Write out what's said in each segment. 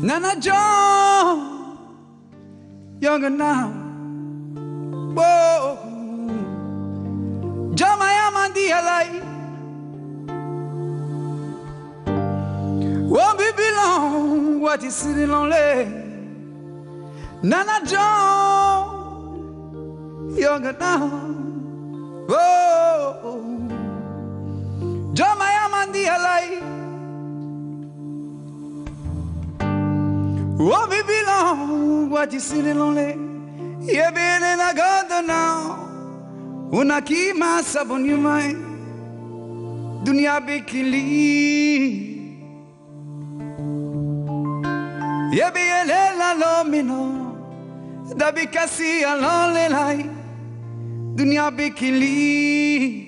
Nana John, younger now. Whoa, John, I am on the LA. Won't be belong what is sitting lonely. Nana John, younger now. Whoa, John, I am on the LA. Oh, me belong, what you see lonely. Yeah, been in a garden now. Una ki masa on your mind. Dunia bekili. Yeah, be a lela lomino. Da bikasi a lonely life. Dunia bekili.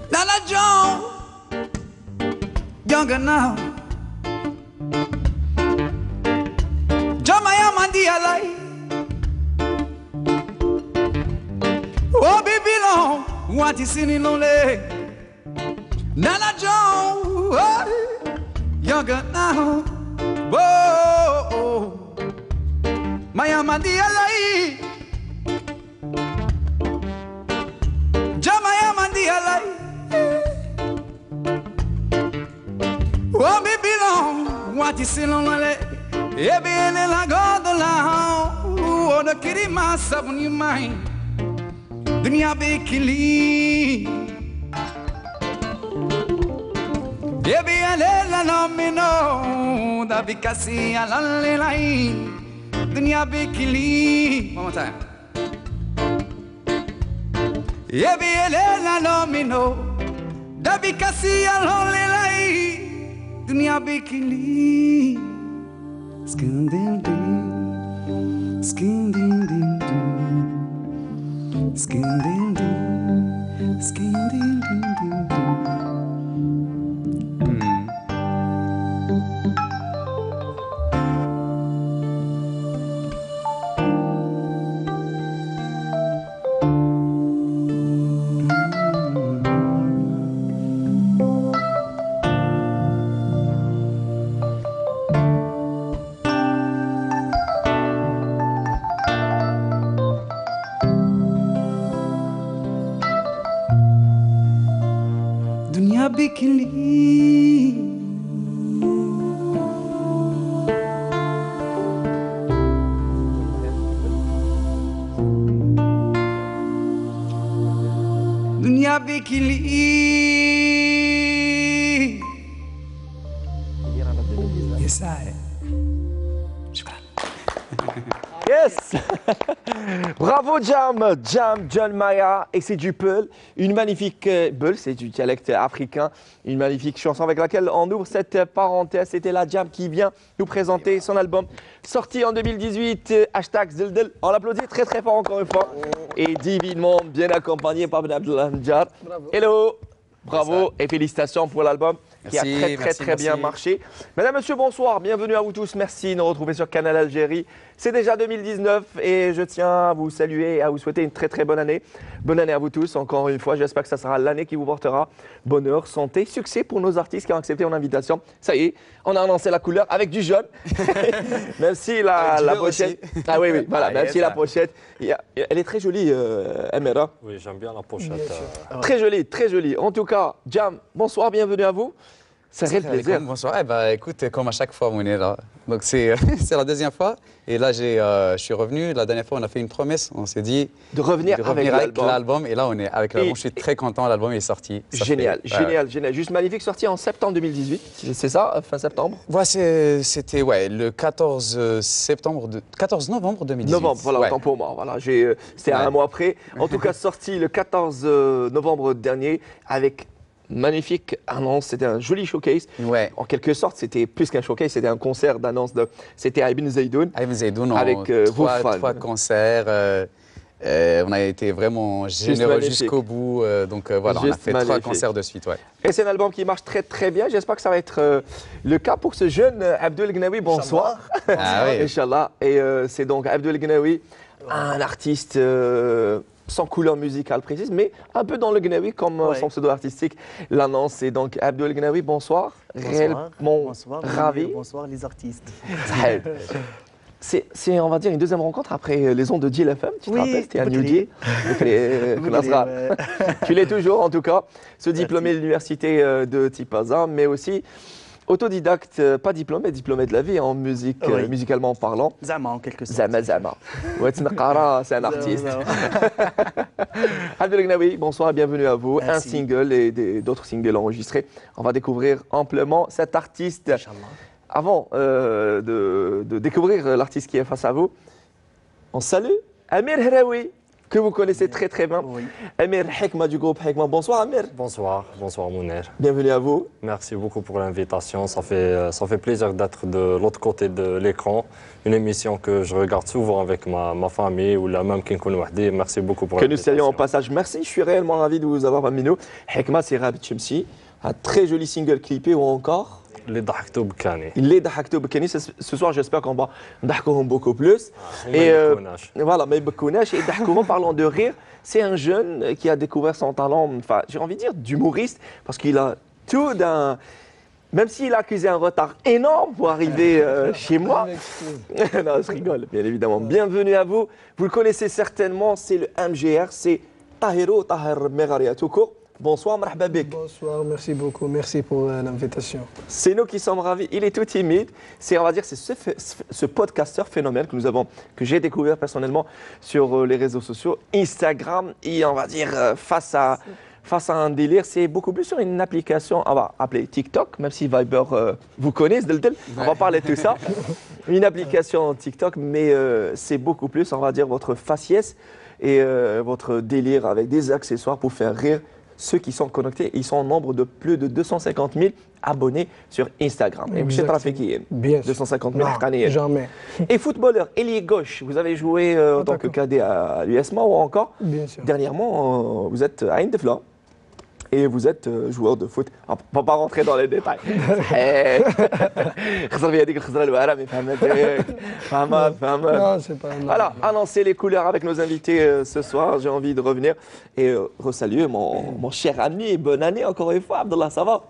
Nana John, younger now. John, I am on the LA. Oh, baby, long, what is in lonely? Nana John, oh, younger now. Whoa, my am on the LA. Oh, me belong, what is in on the eh, be in la gondola. Oh, the kitty massa on your mind. Dunia bekili. Eh, be in la nomino. Da bikasi a la line. Dunia bekili. One more time. Yeah, be a la nomino. Da bikasi a lonely life. Dunia bekili. Skin din din. Skin din din din. Skin din din. Skin din din din din. Dunia bekili. Dunia bekili. Yes, I. Yes. Bravo Jam, John Maya, et c'est du Peul, une magnifique Peul, c'est du dialecte africain, une magnifique chanson avec laquelle on ouvre cette parenthèse. C'était la Jam qui vient nous présenter son album sorti en 2018, hashtag Zildel. On l'applaudit très très fort encore une fois et divinement bien accompagné par Ben Abdullah Njar. Hello, bravo et félicitations pour l'album qui a très bien marché. Mesdames, Messieurs, bonsoir, bienvenue à vous tous, merci de nous retrouver sur Canal Algérie. C'est déjà 2019 et je tiens à vous saluer et à vous souhaiter une très bonne année. Bonne année à vous tous, encore une fois, j'espère que ça sera l'année qui vous portera bonheur, santé, succès pour nos artistes qui ont accepté mon invitation. Ça y est, on a annoncé la couleur avec du jaune, même si la pochette… Aussi. Ah oui, voilà, même si la pochette, elle est très jolie, Emera. Oui, j'aime bien la pochette. Très jolie, très jolie. En tout cas, Jam, bonsoir, bienvenue à vous. C'est un réel plaisir. Bonsoir. Eh ben, écoute, comme à chaque fois, on est là. Donc c'est la deuxième fois. Et là, je suis revenu. La dernière fois, on a fait une promesse. On s'est dit de revenir avec l'album. Et là, on est avec l'album. Je suis très content. L'album est sorti. Génial, génial, génial. Juste magnifique, sorti en septembre 2018. C'est ça, fin septembre? Ouais, c'était le 14 novembre 2018. Novembre, voilà, autant pour moi. Voilà, c'était un mois après. En tout cas, sorti le 14 novembre dernier avec magnifique annonce. C'était un joli showcase. Ouais. En quelque sorte, c'était plus qu'un showcase, c'était un concert d'annonce. C'était à Ibn Zaydoun. À Ibn Zaydoun, avec vos fans. 3 concerts. On a été vraiment généreux jusqu'au bout. Donc voilà, on a fait 3 concerts de suite. Ouais. Et c'est un album qui marche très très bien. J'espère que ça va être le cas pour ce jeune Abdul Gnawi. Bonsoir. Ah oui. Inch'Allah. Et c'est donc Abdul Gnawi, un artiste sans couleur musicale précise, mais un peu dans le Gnawi comme son pseudo artistique l'annonce. C'est donc Abdul Gnawi. Bonsoir. Réellement ravi. Bonsoir les artistes. C'est, on va dire, une deuxième rencontre après les ondes de Deal FM. Tu te rappelles, c'était à New Deal. Tu l'es toujours, en tout cas. Ce diplômé de l'université de Tipaza, mais aussi autodidacte, pas diplômé, diplômé de la vie en musique, musicalement parlant. Zama, en quelque sorte. Zama. Ouetnaqara, c'est un artiste. Abdel Gnawi, bonsoir et bienvenue à vous. Merci. Un single et d'autres singles enregistrés. On va découvrir amplement cet artiste. Inch'Allah. Avant de découvrir l'artiste qui est face à vous, on salue Amir Hraoui, que vous connaissez très très bien. Oui. Amir Hekma du groupe Hekma. Bonsoir Amir. Bonsoir Mouner. Bienvenue à vous. Merci beaucoup pour l'invitation. Ça fait plaisir d'être de l'autre côté de l'écran. Une émission que je regarde souvent avec ma famille ou la même Kinkoun Wahdi. Merci beaucoup pour l'invitation. Que nous saluons au passage. Merci, je suis réellement ravi de vous avoir parmi nous. Hekma, c'est Rabit Chemsi, un très joli single clippé ou encore Les Dahaktou Bkani. Les Dahaktou Bkani. Ce soir, j'espère qu'on va Dahakouhom beaucoup plus. Et voilà, mais Bekounash et Dahakouhom, parlant de rire, c'est un jeune qui a découvert son talent, enfin, j'ai envie de dire d'humoriste, parce qu'il a tout d'un. Même s'il a accusé un retard énorme pour arriver chez moi. Non, je rigole, bien évidemment. Bienvenue à vous. Vous le connaissez certainement, c'est le MGR, c'est Tahiro Tahir Megaria Touko. Bonsoir, marhaba bik. Bonsoir, merci beaucoup. Merci pour l'invitation. C'est nous qui sommes ravis. Il est tout timide. On va dire, c'est ce podcasteur phénomène que j'ai découvert personnellement sur les réseaux sociaux, Instagram. Et on va dire, face à un délire, c'est beaucoup plus sur une application, on va appeler TikTok, même si Viber vous connaît, on va parler de tout ça. Une application TikTok, mais c'est beaucoup plus, on va dire, votre faciès et votre délire avec des accessoires pour faire rire ceux qui sont connectés. Ils sont en nombre de plus de 250 000 abonnés sur Instagram. Et monsieur Trafikiyen, 250 000 non, jamais. Et footballeur, ailier gauche, vous avez joué en tant que cadet à l'USMA ou encore? Bien sûr. Dernièrement, vous êtes à Indefla. Et vous êtes joueur de foot. On ne va pas rentrer dans les détails. Non, c'est pas voilà, annoncer les couleurs avec nos invités ce soir. J'ai envie de revenir et resaluer mon cher ami. Et bonne année encore une fois, Abdallah, ça va?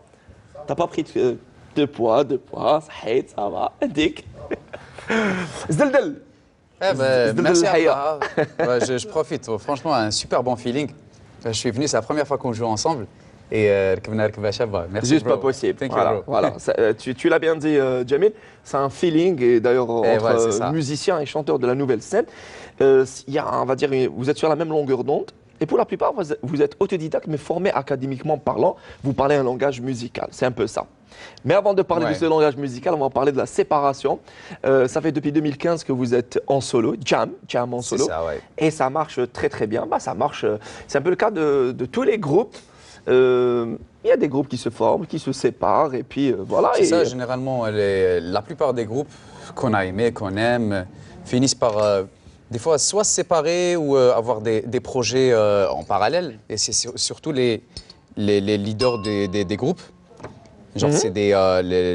T'as pas pris de poids, ça va. Dick. Zdaldal. Eh ben, merci à toi. Je profite. Franchement, un super bon feeling. Je suis venu, c'est la première fois qu'on joue ensemble. Et merci. Juste bro. pas possible. Thank voilà, you, bro. voilà. Tu l'as bien dit, Jamil. C'est un feeling, et d'ailleurs entre musiciens et chanteurs de la nouvelle scène, il y a, on va dire, vous êtes sur la même longueur d'onde. Et pour la plupart, vous êtes autodidacte, mais formé académiquement parlant. Vous parlez un langage musical. C'est un peu ça. Mais avant de parler de ce langage musical, on va parler de la séparation. Ça fait depuis 2015 que vous êtes en solo, jam en solo. Ça, ouais. Et ça marche très très bien. Ça marche. C'est un peu le cas de tous les groupes. Il y a des groupes qui se forment, qui se séparent, et puis voilà. C'est ça, généralement, la plupart des groupes qu'on a aimés, qu'on aime, finissent par des fois soit se séparer ou avoir des projets en parallèle. Et c'est surtout les leaders des groupes. Genre, c'est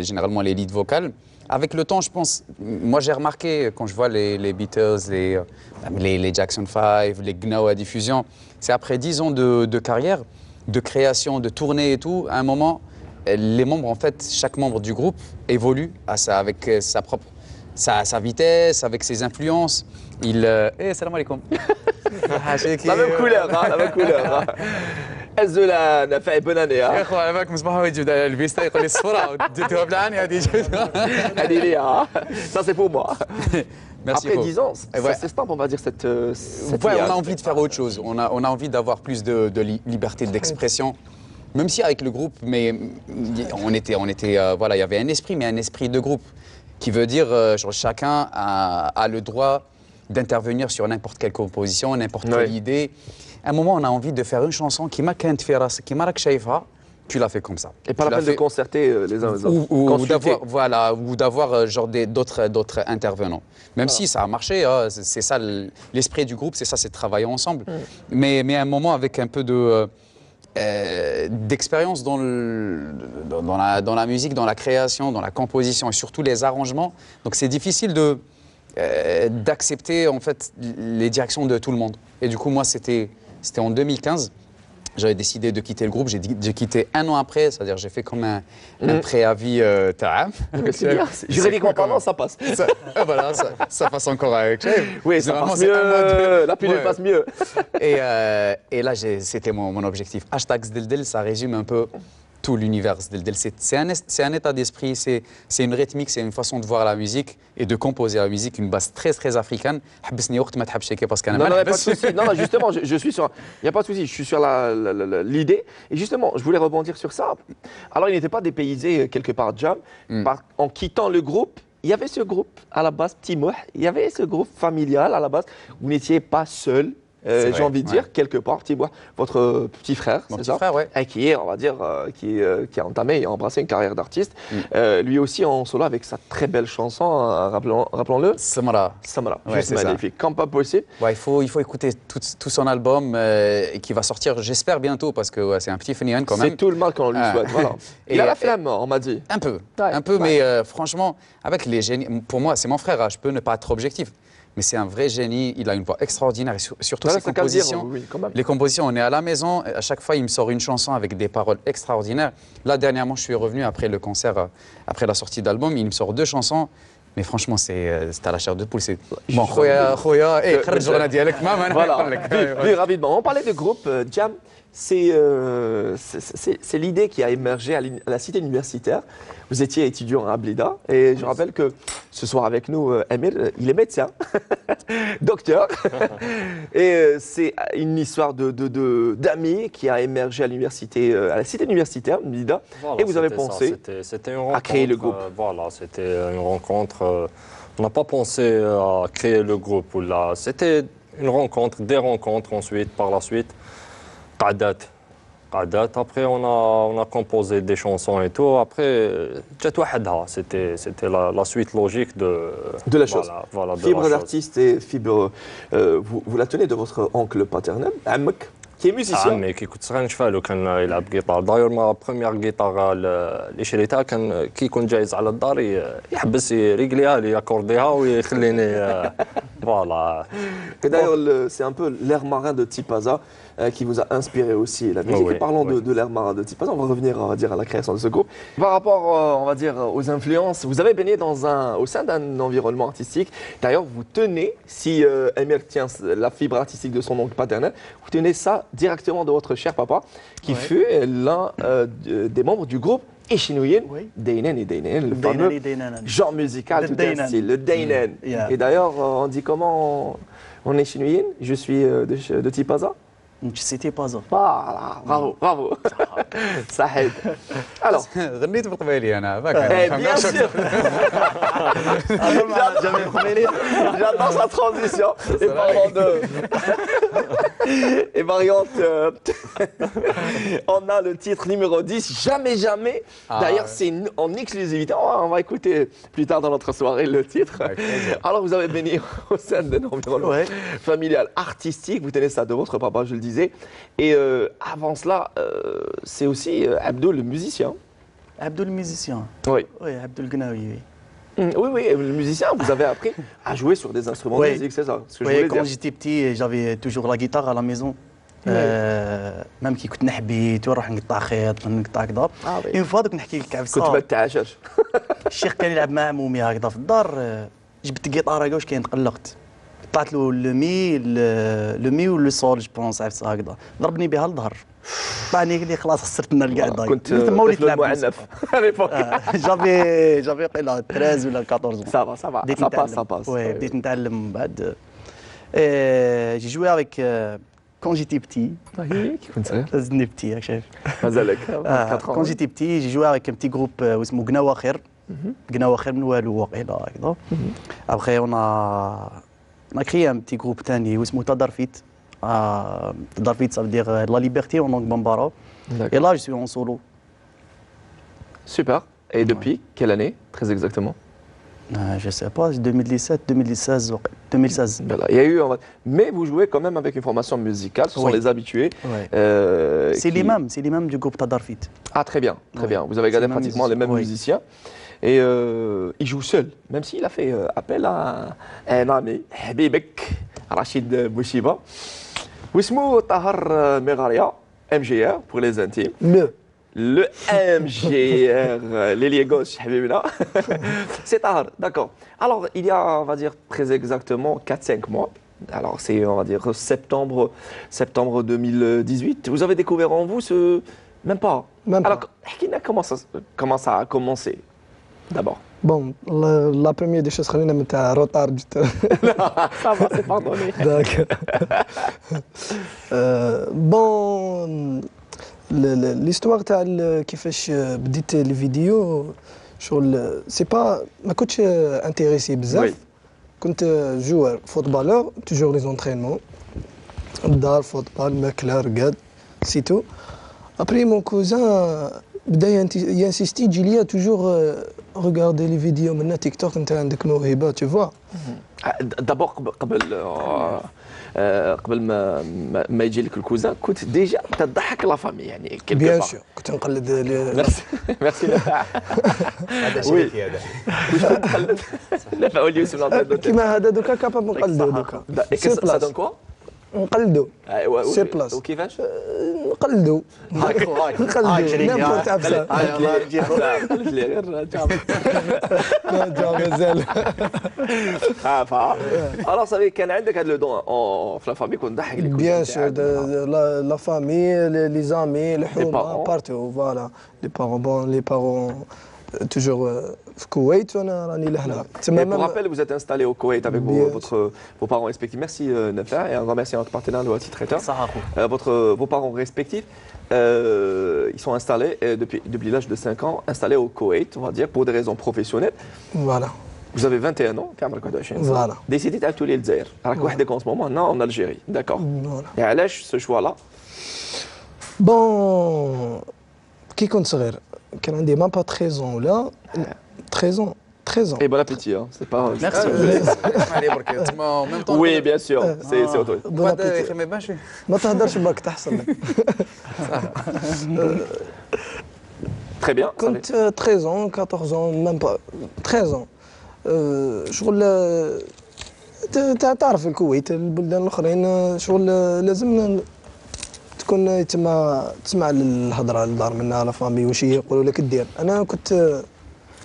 généralement les leads vocales. Avec le temps, je pense, moi j'ai remarqué quand je vois les Beatles, les Jackson 5, les Gnawa à diffusion, c'est après 10 ans de carrière, de création, de tournée et tout, à un moment, les membres, en fait, chaque membre du groupe évolue avec sa vitesse, avec ses influences. Salam alaikum. La même couleur, hein, la même couleur. Hein. الزولان فاي bonne année. يا اخو على بالك مصباح هو يجي الفيستا يقول لي الصفرة وديتوها بالعاني هذه Allez, Léa, ça c'est pour moi. Merci Après beaucoup. 10 ans, Ouais. ça s'estampe, on va dire, cette Ouais, liasse. on a envie de faire autre chose. On a envie d'avoir plus de liberté d'expression. Même si avec le groupe, mais voilà, il y avait un esprit, mais un esprit de groupe qui veut dire genre, chacun a le droit d'intervenir sur n'importe quelle composition, n'importe quelle idée. À un moment, on a envie de faire une chanson qui m'a tu l'as fait comme ça. Et pas la peine de concerter les uns les autres. Ou d'avoir genre d'autres intervenants. Même si ça a marché, hein, c'est ça l'esprit du groupe, c'est ça, c'est de travailler ensemble. Mais à un moment avec un peu d'expérience dans la musique, dans la création, dans la composition et surtout les arrangements. Donc c'est difficile d'accepter en fait les directions de tout le monde. Et du coup moi c'était en 2015. J'avais décidé de quitter le groupe, j'ai quitté un an après, c'est-à-dire j'ai fait comme un préavis C'est bien, juridiquement parlant, ça passe. Voilà, ça passe encore avec Chef. Oui, ça passe mieux, la pilule passe mieux. Et là, c'était mon objectif. Hashtag Zdeldel, ça résume un peu tout l'univers Zdeldel. C'est un état d'esprit, c'est une rythmique, c'est une façon de voir la musique et de composer la musique, une base très très africaine. Non, pas de souci. Non, justement, je suis sur. Il n'y a pas de souci, je suis sur l'idée. Et justement, je voulais rebondir sur ça. Alors, il n'était pas dépaysé quelque part, Jam. En quittant le groupe, il y avait ce groupe à la base, Petit Mouh, il y avait ce groupe familial à la base. Vous n'étiez pas seul. J'ai envie de dire, quelque part, votre petit frère, mon c'est petit ça frère, ouais. Et qui est, on va dire, qui a entamé et embrassé une carrière d'artiste. Lui aussi en solo avec sa très belle chanson, rappelons-le. Samara. Samara, Ouais, juste c'est magnifique, comme pas possible. Ouais, il faut écouter tout son album qui va sortir, j'espère, bientôt, parce que c'est un petit finian quand même. C'est tout le mal qu'on lui souhaite, voilà. Il a la flamme, on m'a dit. Un peu, mais franchement, avec les génies, pour moi, c'est mon frère, hein, je peux ne pas être objectif. Mais c'est un vrai génie, il a une voix extraordinaire et surtout ses compositions. Oui, quand même. Les compositions, on est à la maison, à chaque fois il me sort une chanson avec des paroles extraordinaires. Là dernièrement je suis revenu après le concert, après la sortie d'album, il me sort 2 chansons. Mais franchement c'est à la chair de poule, c'est bon khoya, voilà, plus rapidement. On parlait de groupe Jam, c'est l'idée qui a émergé à la cité universitaire. Vous étiez étudiant à Blida et je rappelle que ce soir avec nous, Emir, il est médecin, docteur. Et c'est une histoire d'amis qui a émergé à l'université, à la cité universitaire Blida. Voilà, et vous avez pensé à créer le groupe. Voilà, c'était une rencontre. On n'a pas pensé à créer le groupe. C'était une rencontre, des rencontres ensuite, par la suite. Après, on a composé des chansons et tout. Après, c'était la suite logique de la chose. Voilà, fibre d'artiste et fibre. Vous la tenez de votre oncle paternel, Ammek, qui est musicien. عمي كي كنت صغير نشفالو كان يلعب جيتار داير ما بروميير جيتار اللي شريتها كان كي يكون جايز على الدار يحبس يريقليها لي ياكورديها ويخليني فوالا. Et d'ailleurs, c'est un peu l'air marin de Tipaza qui vous a inspiré aussi la musique. Oui, et parlons oui. de l'air marin de Tipaza, on va revenir on va dire, à la création de ce groupe. Par rapport, on va dire, aux influences, vous avez baigné au sein d'un environnement artistique. D'ailleurs, vous tenez, si Emir tient la fibre artistique de son oncle paternel, vous tenez ça directement de votre cher papa, qui fut l'un des membres du groupe Ishinouyen, Oui. Deinen et Deinen, le fameux genre musical, Le tout un Deinen. style, le Deinen. Yeah. Et d'ailleurs, on dit comment on est Ishinouyen, je suis de Tipaza. C'était pas ça. Voilà, bravo, bravo. Ça aide. Alors, غنيت بالقبيلي انا bien sûr. J'adore sa transition. Et parlant de. Et variante. On a le titre numéro 10, Jamais, jamais. D'ailleurs, c'est en exclusivité. On va écouter plus tard dans notre soirée le titre. Alors, vous avez béni au sein d'un environnement familial, artistique. Vous tenez ça de votre papa, je le disais. Et avant cela, c'est aussi Abdul, le musicien. Abdul le musicien. Oui. Oui, Abdul Gnawi. Oui, le musicien, vous avez appris à jouer sur des instruments de musique, c'est ça ce que je Oui, voulais quand dire. j'étais petit, j'avais toujours la guitare à la maison. même كي كنت نحبيت ونروح نقطع خيط نقطع كذا. اون فوا دوك نحكي لك كنت ما تعاشرش. الشيخ كان يلعب مع عمومي هكذا في الدار، جبت الجيتار هكا واش كاين تقلقت. قطعت له لو مي ولو سول جو بونس عرفت هكذا ضربني بها للظهر طعني قال لي خلاص خسرت لنا القعده كنت تما وليت نلعب معنف جافي قيلا 13 ولا 14 صافا صافا سا باس وي بديت نتعلم من بعد جي جوي افيك كون جيتي بتي كي كنت صغير زدني بتي راك شايف مازالك كون جيتي بتي جي جوي افيك ان بتي جروب اسمه قناوه خير قناوه خير من والو واقيلا هكذا ابخي انا كريي ان بتي جروب ثاني اسمه تدرفيت تدرفيت ça veut dire la liberté en langue bambara et là je suis en solo. Super. Et depuis quelle année très exactement? Je sais pas, 2017, 2016, 2016. Voilà. Il y a eu, mais vous jouez quand même avec une formation musicale, ce sont les habitués. C'est les mêmes du groupe Tadarfit. Ah très bien, très bien. Vous avez gardé pratiquement les mêmes musiciens. Et il joue seul, même s'il a fait appel à un ami, Habibek, Rachid Bouchiba. Wismou Tahar Megaria, MGR pour les intimes. Le MGR, l'ailier gauche, Habibina. C'est Tahar, d'accord. Alors, il y a, on va dire, très exactement 4-5 mois. Alors, c'est, on va dire, septembre 2018. Vous avez découvert en vous ce... Même pas. Alors, comment ça a commencé d'abord? Bon, la première des choses, c'est un retard. Ça va, c'est pardonné. D'accord. Bon, l'histoire كيفاش بديت الفيديو شغل سي با ما كنتش انتريسي بزاف كنت جوار فوتبالور توجور لي زونترينمون الدار فوتبال ماكله رقاد سيتو ابري مون كوزان بدا ينسيستي تجي ليا توجور ريغاردي لي فيديو من تيك توك انت عندك موهبه تو فوا دابور قبل ما يجي لك الكوزان كنت ديجا تضحك لا فامي يعني بيان سور كنت نقلد ميرسي نفع هذا شيء هذا واش كنت تقلد نفع واليوسف نعطي كيما هذا دوكا كاباب نقلدو دوكا سا دون كوا نقلدو سير بلاص وكيفاش نقلدو نيمبورت ابسا قلت لي غير جا مازال خافا alors صافي كان عندك هذا لو دون في لا فامي كنت نضحك لك بيان سور لا فامي لي زامي الحومه بارتو فوالا لي بارون toujours في الكويت وانا راني لهنا. Pour rappel, vous êtes installé au Koweït avec vos parents respectifs. Merci Nefer et un grand merci à notre partenaire le Wati Traiteur. Vos parents respectifs, ils sont installés depuis l'âge de 5 ans, installés au Koweït, on va dire, pour des raisons professionnelles. Voilà. Vous avez 21 ans, voilà. Décidé d'atteler le Zaïre. Alors en ce moment, en Algérie, d'accord. Voilà. Et à l'âge, ce choix-là. Bon, كي كنت صغير كان عندي ما با 13 ans ولا 13 ans. 13 ans. Et bon appétit, hein. C'est pas. Merci. Oui, bien sûr, c'est auto. Bon appétit. ما تهدرش باك تحصل لك. Très bien. كنت 13 ans, 14 ans, même pas 13 ans. شغل تعرف الكويت البلدان الاخرين شغل لازم تكون تسمع الهضره للدار منها لا فامي واش يقولوا لك دير. انا كنت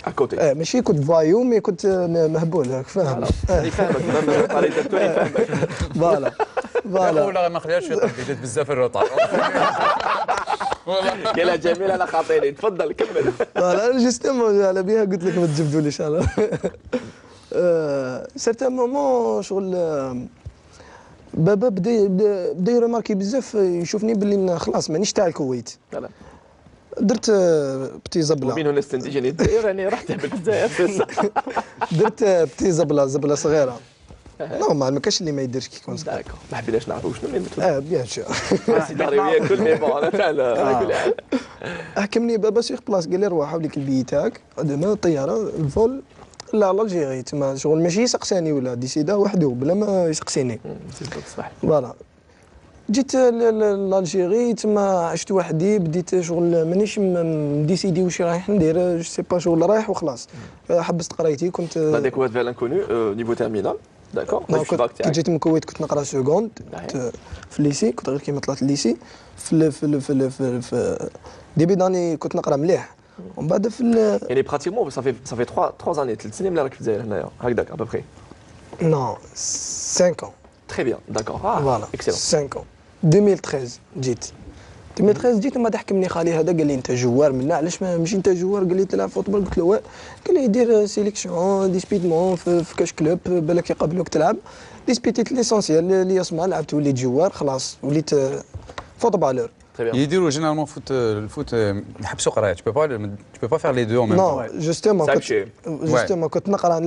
اكوتي ماشي كنت فايو مي كنت مهبول فاهم. يفهمك طريقه تكون يفهمك. فوالا فوالا ولا ما خليهاش يطبي بزاف الروطار. يلا جميل انا خاطيني تفضل كمل. فوالا جوستومون على بها قلت لك ما تجبدوليش انا. سيرتان مومون شغل بابا بدا يرماركي بزاف يشوفني باللي خلاص مانيش تاع الكويت. درت بتي زبله ومن هنا استنتجني الدائره يعني رحت بالجزائر. درت بتي زبله صغيره. نورمال ما كاش اللي ما يديرش كي يكون صغير. داكور ما حبيناش نعرفوا شنو اللي بيان سور. سي داري وياكل مي بون انا تاع حكمني بابا سيغ بلاص قال لي روح حاوليك البي تاعك دوما الطياره الفول لا الجيري تما شغل ماشي يسقساني ولا ديسيدا وحده بلا ما يسقسيني. صح فوالا جيت لالجيري تما عشت وحدي بديت شغل مانيش مديسيدي واش رايح ندير جو سي با شغل رايح وخلاص. حبست قرايتي كنت لا ديكوفرت فير لانكونو نيفو تيرمينال داكور. كي جيت من الكويت كنت نقرا سكوند في الليسي كنت غير كيما طلعت الليسي في ديبي داني كنت نقرا مليح ومن بعد في يعني براتيكمون ça fait 3 années 3 سنين ملي راك في الجزائر هنايا هكذاك ابوبخي. Non, 5 ans. Très bien, d'accord. Ah, Voilà, excellent. 5 ans. 2013 جيت 2013 جيت ومن بعد حكمني خالي هذا قال لي انت جوار منا علاش ما ماشي انت جوار قال لي تلعب فوتبول قلت له واه قال لي دير سيليكسيون ديسبيتمون في كاش كلوب بالك يقبلوك تلعب ديسبيتيت ليسونسيال اللي يسمع لعبت وليت جوار خلاص وليت فوتبالور Très bien. يديروا généralement le foot يحبسوا قرايه tu peux pas faire les deux en même temps. نو جوستومون صعب كنت شي. جوستومون كنت نقرا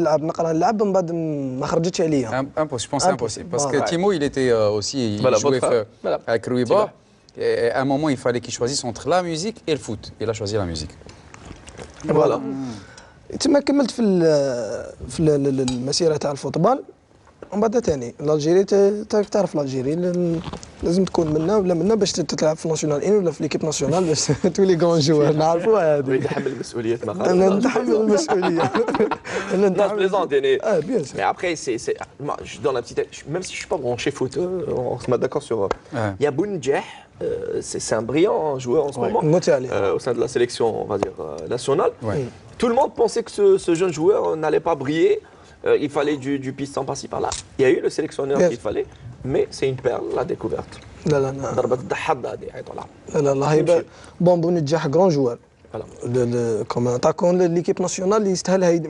نلعب من بعد ما خرجتش عليا Je pense que c'est impossible. Parce que Ouais. Timo, il était aussi, il Voilà, jouait votre frère. Voilà. avec Rui Bor. Et à un moment, il fallait qu'il choisisse entre la musique et le foot. Il a choisi la musique. Voilà. تما كملت في المسيره تاع الفوتبال ومن بعد ثاني الجيري تعرف الجيري لازم تكون منا ولا منا باش تلعب في ناسيونال ان ولا في ليكيب ناسيونال باش تولي كون جوار نعرفوها هذه يتحمل المسؤوليات ما انا نتحمل المسؤوليه انا Non, je plaisante, يعني. بيان سور Mais après, moi, je donne un petit. Même si je suis pas branché foot, on se met d'accord sur. Ouais. Il y a Bounedjah, c'est un brillant joueur en ce moment. نموت عليه Au sein de la sélection, on va dire, nationale. Ouais. Tout le monde pensait que ce jeune joueur n'allait pas briller. Il fallait du piston par-ci par-là. Il y a eu le sélectionneur Yes. qu'il fallait, mais c'est une perle, la découverte. لا لا لا ضربة الضحضة هذه عيطوا لا الله يبارك بون بونجاح كرون جوار Voilà. كوم اتاكون ليكيب ناسيونال يستاهل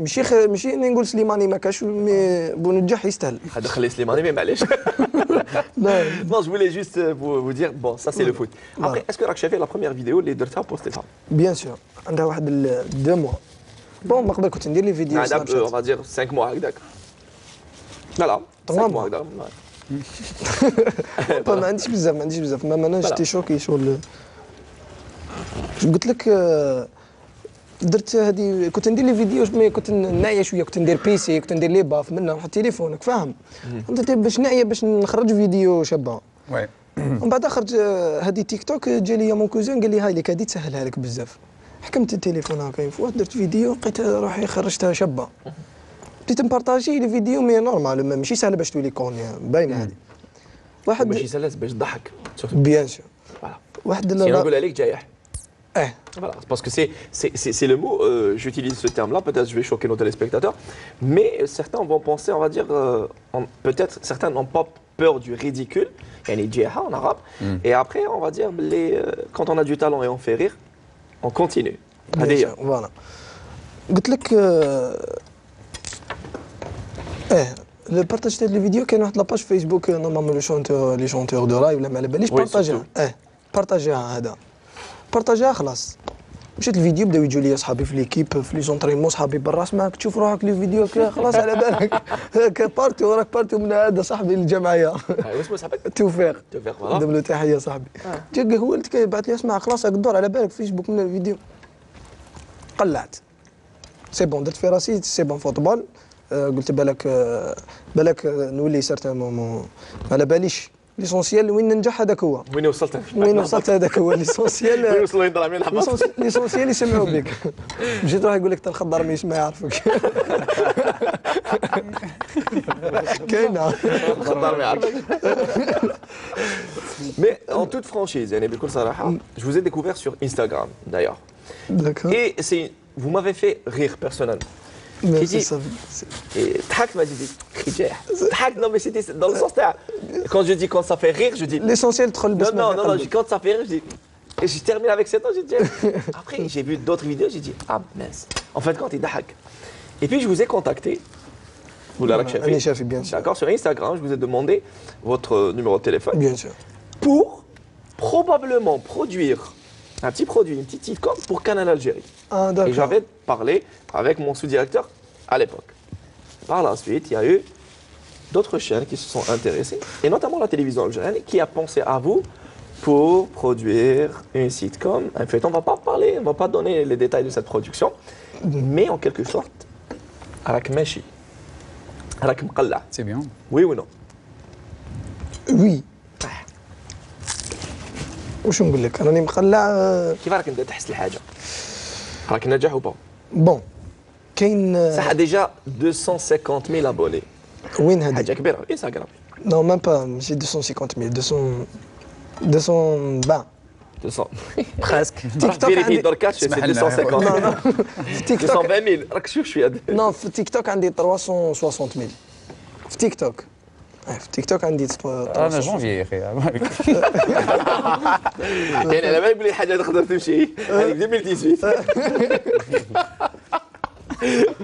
ماشي اني نقول سليماني ما كاش مي بونجاح يستاهل هذا خلي سليماني mais معليش. Non, je voulais juste vous dire, bon, ça c'est le foot. Après, est-ce que راك شايفين la première vidéo اللي درتها بوستيتها؟ بيان سور عندها واحد 2 موا بون من قبل كنت ندير لي فيديو نعم سناب on va dire 5 mois هكذاك. لا لا 5 3 mois mois. هكذا. شات ما عنديش بزاف ما انا Voilà. جيتي شوكي شغل قلت لك درت هذه كنت ندير لي فيديو مي كنت ناعيه شويه كنت ندير بيسي كنت ندير لي باف منها واحد تليفونك فاهم قلت باش ناعيه باش نخرج فيديو شابه Ouais. ومن بعد خرج هذه تيك توك جا لي مون كوزين قال لي هاي لك هذه تسهلها لك بزاف حكمت التليفون هكا فوات درت فيديو لقيت روحي خرجتها شابه بديت نبارطاجي لي فيديو مي نورمال ماشي سهله باش تولي كوني باينه هذه واحد ماشي سهل باش تضحك. بيان سور Voilà. واحد Si on نقول عليك جايح. اه Voilà, parce que c'est le mot, j'utilise ce terme-là, peut-être je vais choquer nos téléspectateurs, mais certains vont penser, on va dire, peut-être certains n'ont pas peur du ridicule, yani djiha en arabe, et après on va dire, quand on a du talent et on fait rire, on continue. هذه فوالا قلت لك البارطاج تاع لي فيديو كاين واحد لاباج فيسبوك نورمالمون لي شونتور دو راي ولا ما على باليش Oui, بارطاجيها بارطاجيها هذا بارطاجيها خلاص مشيت الفيديو بداو يجوا لي صحابي في ليكيب في لي زونطرينمون صحابي برا سمعك تشوف روحك لي فيديو خلاص على بالك هكا بارتي وراك بارتي ومن هذا صاحبي اللي جا معايا واسمه صاحبك؟ توفيق توفيق فوالا. ندير له تحيه صاحبي جا هو اللي كيبعث لي اسمع خلاص راك دور على بالك فيسبوك من الفيديو قلعت سي بون درت في راسي سي بون فوتبول قلت بالك نولي سارتان مومون ما على باليش ليسونسيال وين ننجح هذاك هو وين وصلت؟ وين وصلت هذاك هو وين ليسونسيال وصلوا ينضرب من الحباط؟ ليسونسيال يسمعوا بك مشيت راح يقول لك الخضر ما يسمع يعرفك كاينه الخضار ما يعرفك. Mais en toute franchise, يعني بكل صراحة, je vous ai découvert sur Instagram d'ailleurs. داكور Et vous m'avez fait rire personnellement. ميرسي Et ضحكت ما dit خجاح. ضحكت non mais c'était dans le sens تاع quand je dis quand ça fait rire, je dis ليسونسيال تدخل بس non, quand ça fait rire, je dis et je termine avec 7 ans, j'ai dit après j'ai vu d'autres vidéos, j'ai dit ah mince. En fin de compte, il ضحك. Et puis je vous ai contacté. Vous l'avez أنا شافي bien sûr D'accord, sur Instagram, je vous ai demandé votre numéro de téléphone bien sûr pour probablement produire un petit produit, une petite sitcom pour Canal Algérie. ah Et d'accord j'avais parlé avec mon sous-directeur à l'époque. Par la suite, il y a eu d'autres chaînes qui se sont intéressées, et notamment la télévision algérienne, qui a pensé à vous pour produire une sitcom. En fait, on ne va pas parler, on ne va pas donner les détails de cette production, mais en quelque sorte, Arak Meshi, Arak Mqalla. C'est bien. Oui ou non? وي واش نقول لك راني مقلع كيف راك انت تحس الحاجه؟ راك نجاح وبا؟ بون كاين صح ديجا 250 000 abonnés. وين هذه حاجه كبيره في انستغرام. نو ميم با ماشي 250 220 200 بريسك تيك توك فيريتي عندي دركا سي 250 نو نو في تيك توك 220 000 راك شوف شويه. نو في تيك توك عندي 360 000 في تيك توك. في تيك توك عندي انا جونفي يا اخي يعني على بالك بلي حاجه تقدر تمشي هذيك 2018.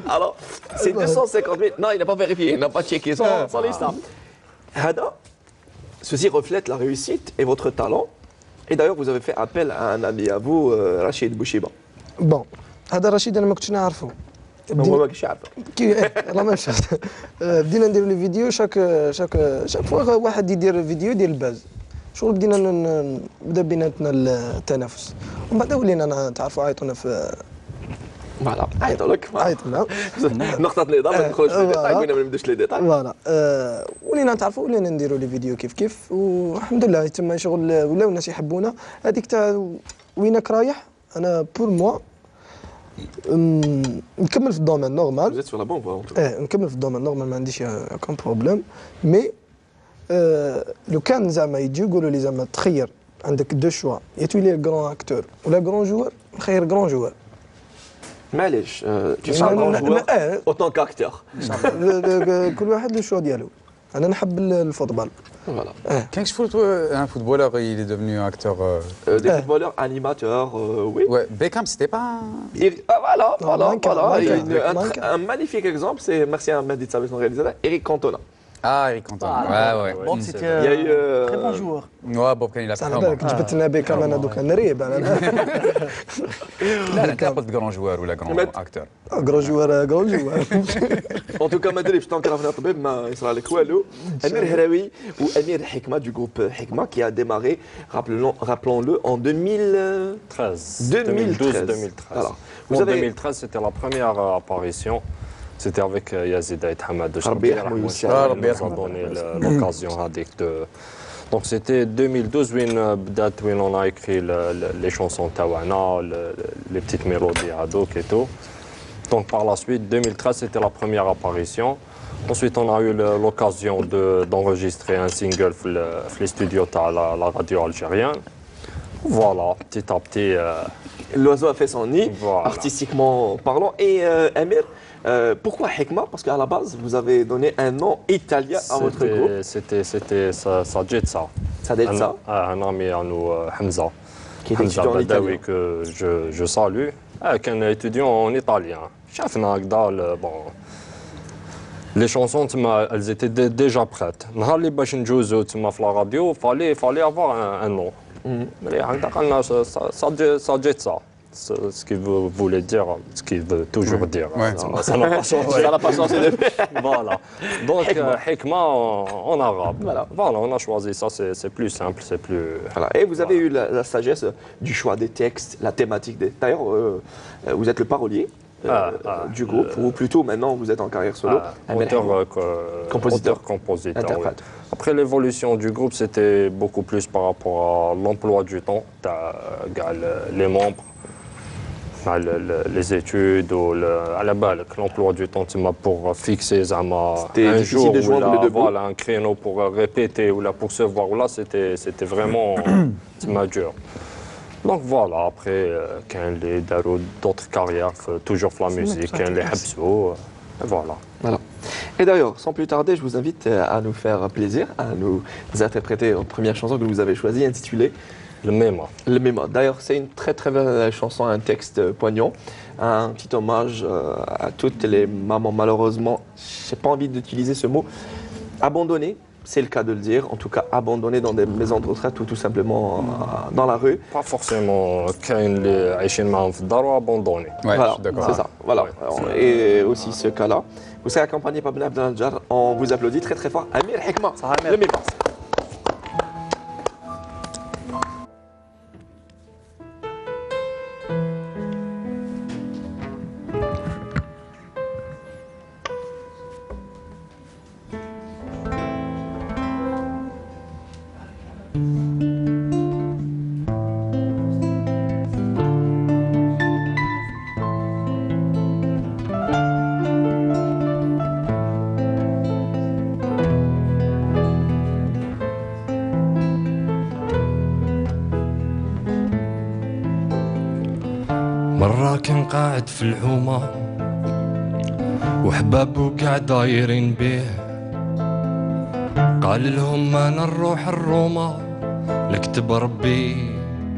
Alors, c'est 250 000. Non, il n'a pas vérifié, il n'a pas checké son liste. Hada, ceci reflète la réussite et votre talent. Et d'ailleurs, vous avez fait appel à un ami à vous, Rachid Bouchiba. بون هذا رشيد انا ما كنتش نعرفه. هو ما كانش يعرفه. الله ما مشات. بدينا نديروا لي فيديو شاك فوا واحد يدير فيديو ديال الباز. شغل بدينا بدا بيناتنا التنافس. ومن بعد ولينا نتعرفوا عيطونا في فوالا عيطوا لك. عيطونا نقطة نظام ما ندخلوش في الديتاي قلنا ما نبداش لي ديتاي. فوالا ولينا نتعرفوا ولينا نديروا لي فيديو كيف والحمد لله تما شغل ولاو الناس يحبونا. هذيك تاع وينك رايح انا بور موا نكمل في الدومين نورمال. Vous êtes sur la bonne voie en tout cas. نكمل في الدومين نورمال ما عنديش كون بروبليم مي لو كان زعما يجيو يقولوا لي زعما تخير عندك دو شوا يا تولي كرون اكتور ولا كرون جوار نخير كرون جوار. معليش tu seras un grand joueur autant qu'acteur. كل واحد له شوا ديالو. انا نحب الفوتبال. Voilà. كان شفت un footballeur il est devenu acteur Des footballeurs, animateurs, oui. ouais Beckham c'était pas Voilà. Manca. Un magnifique exemple, c'est merci à Ahmed Itsabé, son réalisateur, Eric Cantona. ah Eric Cantona ouais Bob, c'était Il y a eu un très bon joueur. ouais Bob كان يلعب على بالك جبت لنا بيكام انا دوكا نريب انا لا كان قلت grand joueur ولا grand acteur كرون جوار كرون جوار. En tout cas, ما ادري باش تنكر في الطبيب ما يصرى لك والو. امير هراوي وامير حكمه du groupe حكمه qui a démarré, rappelons-le, en 2013. 2012-2013. Alors, En vous avez 2013, c'était la première apparition. C'était avec Yazid Aït Hamad de Rabbi Chambéry. Ahmed Nous Youssef. a donné l'occasion de... Donc c'était 2012 où on a écrit les chansons Tawana, les petites mélodies Hadok et tout. Donc par la suite, 2013, c'était la première apparition. Ensuite, on a eu l'occasion d'enregistrer un single dans les studios de la radio algérienne. Voilà, petit à petit... l'oiseau a fait son nid, Voilà. artistiquement parlant. Et Amir, pourquoi Hekma? Parce qu'à la base, vous avez donné un nom italien à votre groupe. C'était ça dit ça. Ça dit ça. Un ami à nous, Hamza. Qui est étudiant en Badawi, italien. que je salue. Qui est étudiant en italien. شافنا هكذا bon. Les chansons, elles étaient déjà prêtes. نهار اللي باش نجوزو تما في la radio, fallait avoir un nom. Mais هكذا قالنا ça dit ça. Ce qui voulait dire, ce qui veut toujours dire. Ouais. Ça n'a pas changé. Ça n'a pas changé depuis. Voilà. Donc, Hekma en arabe. Voilà. On a choisi ça, c'est plus simple, c'est plus... Voilà. Et vous avez eu la sagesse du choix des textes, la thématique des... D'ailleurs, vous êtes le parolier du groupe, ou plutôt maintenant vous êtes en carrière solo. Compositeur. Interprète. Ouais. Après l'évolution du groupe, c'était beaucoup plus par rapport à l'emploi du temps, les membres, les études, ou à la balle, l'emploi du temps pour fixer un jour, de joindre les deux bouts. Voilà, un créneau pour répéter ou là, pour se voir. Là, c'était vraiment dur. Donc voilà, après, quand les d'autres carrières, toujours la musique, quand les habsou, voilà. Voilà. Et d'ailleurs, sans plus tarder, je vous invite à nous faire plaisir, à nous interpréter votre première chanson que vous avez choisie, intitulée Le Méma. Le Méma. D'ailleurs, c'est une très très belle chanson, un texte poignant, un petit hommage à toutes les mamans, malheureusement, je n'ai pas envie d'utiliser ce mot, abandonnées. C'est le cas de le dire, en tout cas abandonnés dans des maisons de retraite ou tout simplement dans la rue. Pas forcément كاين اللي عايشين معاهم في الدار وابوندوني. ouais Voilà, je suis d'accord c'est ça. Voilà. Ouais. Et aussi ce cas-là. Vous serez accompagné par Ben Abdelhadjar. On vous applaudit très très fort. Amir Hekma, Amir. le Méma. مرة كان قاعد في الحومة وحبابو قاع دايرين بيه قال لهم انا نروح الروما لكتب ربي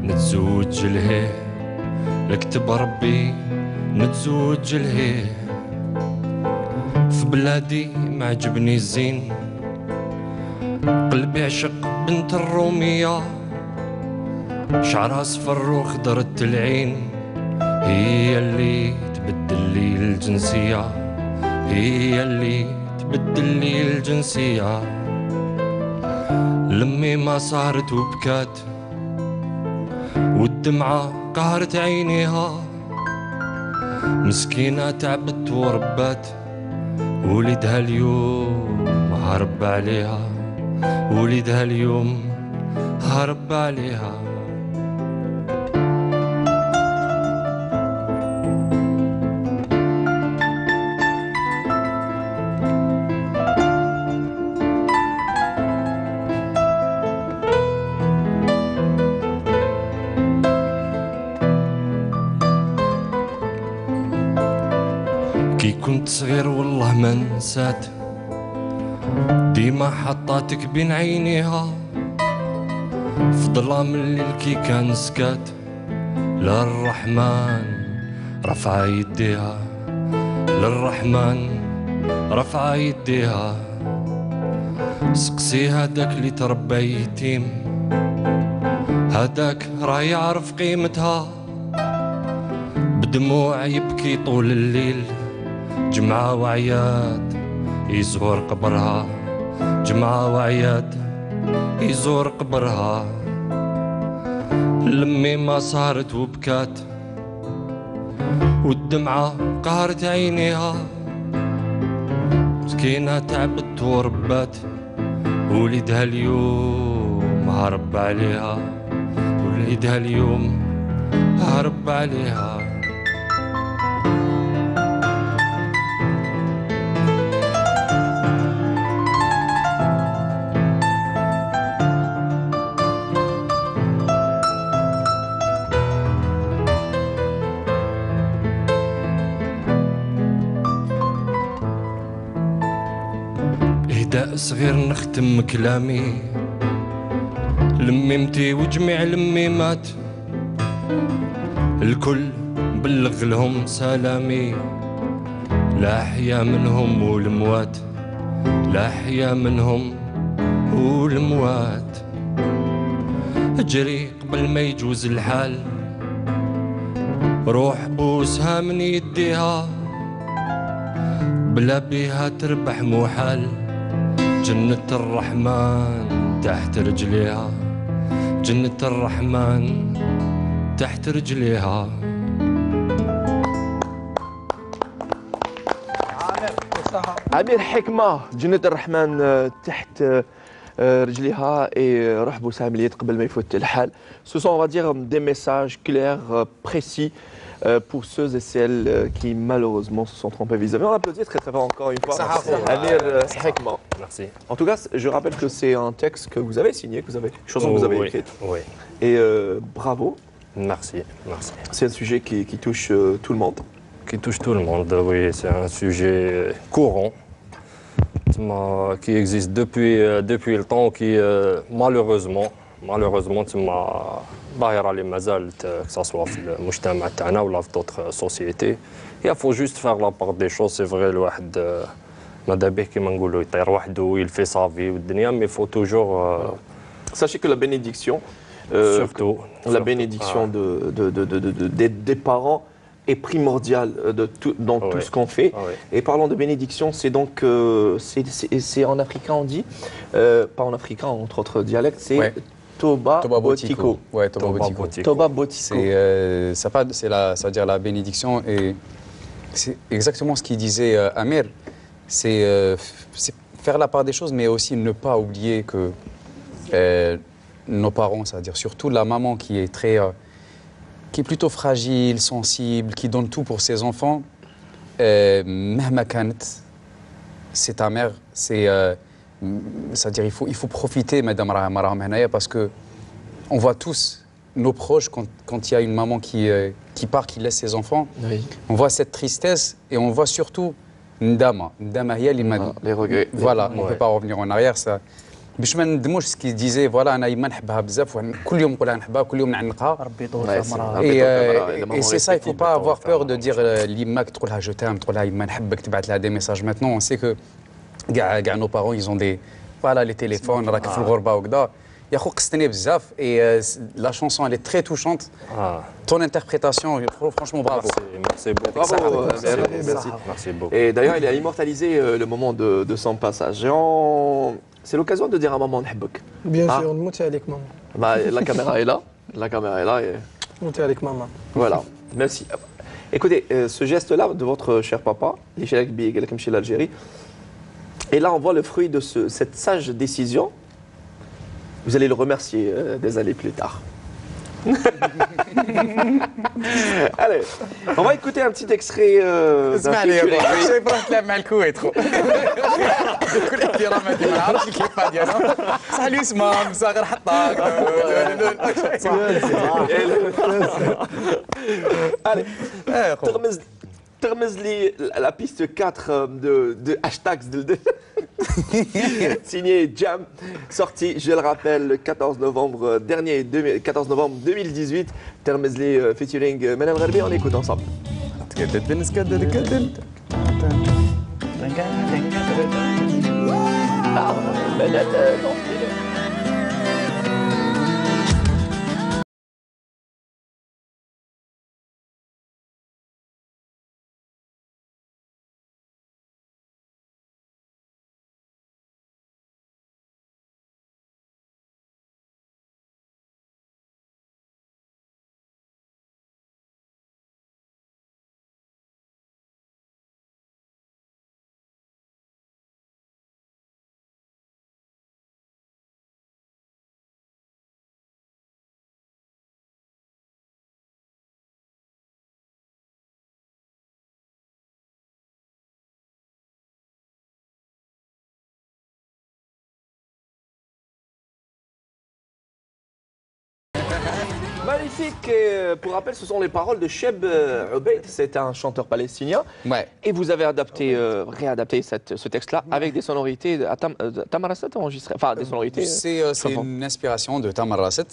نتزوج لهيه لكتب ربي نتزوج لهيه في بلادي ما عجبني الزين قلبي عشق بنت الرومية شعرها صفر وخضرة العين هي اللي تبدل لي الجنسية هي اللي تبدل لي الجنسية لمي ما صارت وبكات والدمعة قهرت عينيها مسكينة تعبت وربات ولدها اليوم هرب عليها ولدها اليوم هرب عليها كي كنت صغير والله ما نسات ديما حطاتك بين عينيها في ظلام الليل كي كان سكات للرحمن رفع يديها للرحمن رفع يديها سقسي هداك اللي تربى يتيم هداك راه يعرف قيمتها بدموع يبكي طول الليل جمعة وعياد يزور قبرها جمعة وعياد يزور قبرها لمي ما صارت وبكات والدمعة قهرت عينيها مسكينة تعبت وربات ولدها اليوم هرب عليها ولدها اليوم هرب عليها إهداء صغير نختم كلامي لميمتي وجميع لميمات الكل بلغ لهم سلامي لا أحيا منهم والموات لا أحيا منهم والموات اجري قبل ما يجوز الحال روح بوسها من يديها بلا بيها تربح محال جنة الرحمن تحت رجليها جنة الرحمن تحت رجليها عامر حكمة جنة الرحمن تحت رجليها et روح بوسها من اليد قبل ما يفوت الحال. Ce sont, on va dire, des messages clairs, précis pour ceux et celles qui malheureusement se sont trompés vis-à-vis. On applaudit très très fort encore une fois. Amir Hekma. Merci. En tout cas, je rappelle que c'est un texte que vous avez signé, que vous avez, une chanson que vous avez écrite. Oui. Et bravo. Merci, merci. C'est un sujet qui touche tout le monde. Qui touche tout le monde, oui. C'est un sujet courant qui existe depuis le temps, qui malheureusement ظاهرة اللي ما زالت que ça soit في المجتمع تاعنا ولا في d'autres sociétés. Il faut juste faire la part des choses. C'est vrai الواحد ماذا به كيما نقولوا يطير وحده il fait sa vie والدنيا mais il faut toujours Sachez que la bénédiction la bénédiction des parents est primordiale dans tout ce qu'on fait. Et parlant de bénédiction, c'est donc c'est en africain on dit, pas en africain entre autres dialectes, c'est Toba Botiko. Ouais, Toba Botiko. Toba Botiko. Ça veut dire la bénédiction et c'est exactement ce qu'il disait Amir. C'est faire la part des choses, mais aussi ne pas oublier que nos parents, c'est-à-dire surtout la maman qui est plutôt fragile, sensible, qui donne tout pour ses enfants, مهما كانت, c'est ta mère, c'est-à-dire il faut profiter, Madame Raham Henaya, parce que on voit tous nos proches quand il y a une maman qui part, qui laisse ses enfants, oui. On voit cette tristesse et on voit surtout Ndama. Ndama, les regrets. Voilà, on ne peut pas revenir en arrière. Ça, باش ما ندموش سكي ديزي فوالا انا يما نحبها بزاف كل يوم نقولها نحبها كل يوم نعنقها. ربي يطول Ouais, في عمرها. Et c'est ça, il ne faut pas avoir peur de dire l'imma que tu as je t'aime, tu as l'imma tu as des messages. Maintenant, on sait que nos parents, ils ont des voilà les téléphones, راك في الغربة وكذا. يا خو قصتني بزاف et la chanson elle est très touchante. Ton interprétation, franchement bravo. Merci beaucoup. Bravo, merci. Merci beaucoup. Et d'ailleurs, il a immortalisé le moment de son passage. C'est l'occasion de dire à maman نحبك. Bien Ah. sûr, نموت عليك ماما. Bah, la caméra est là. La caméra est là. Et... نموت عليك ماما. Voilà, merci. Écoutez, ce geste-là de votre cher papa, chez l'Algérie, et là on voit le fruit de cette sage décision. Vous allez le remercier des années plus tard. Allez, on va écouter un petit extrait d'un اسمعني يا featuring. اخوي شايف روح تلعب مع الكويت خو كل احترام ما نعرفش الكيفه ديالهم صح لي اسمها صغير حطاك Allez, ايه خو تغمز لي la piste 4 de Hashtags signé Jam, sorti, je le rappelle, le 14 novembre dernier, 14 novembre 2018. تغمز لي featuring Manal Gharbi, on écoute ensemble. تكدل نسكدل Magnifique. Et pour rappel, ce sont les paroles de Cheb Obeid. C'est un chanteur palestinien. Ouais. Et vous avez réadapté ce texte-là avec des sonorités de Tamarasset enregistrées. Enfin, des sonorités. C'est une inspiration de Tamar Rasset.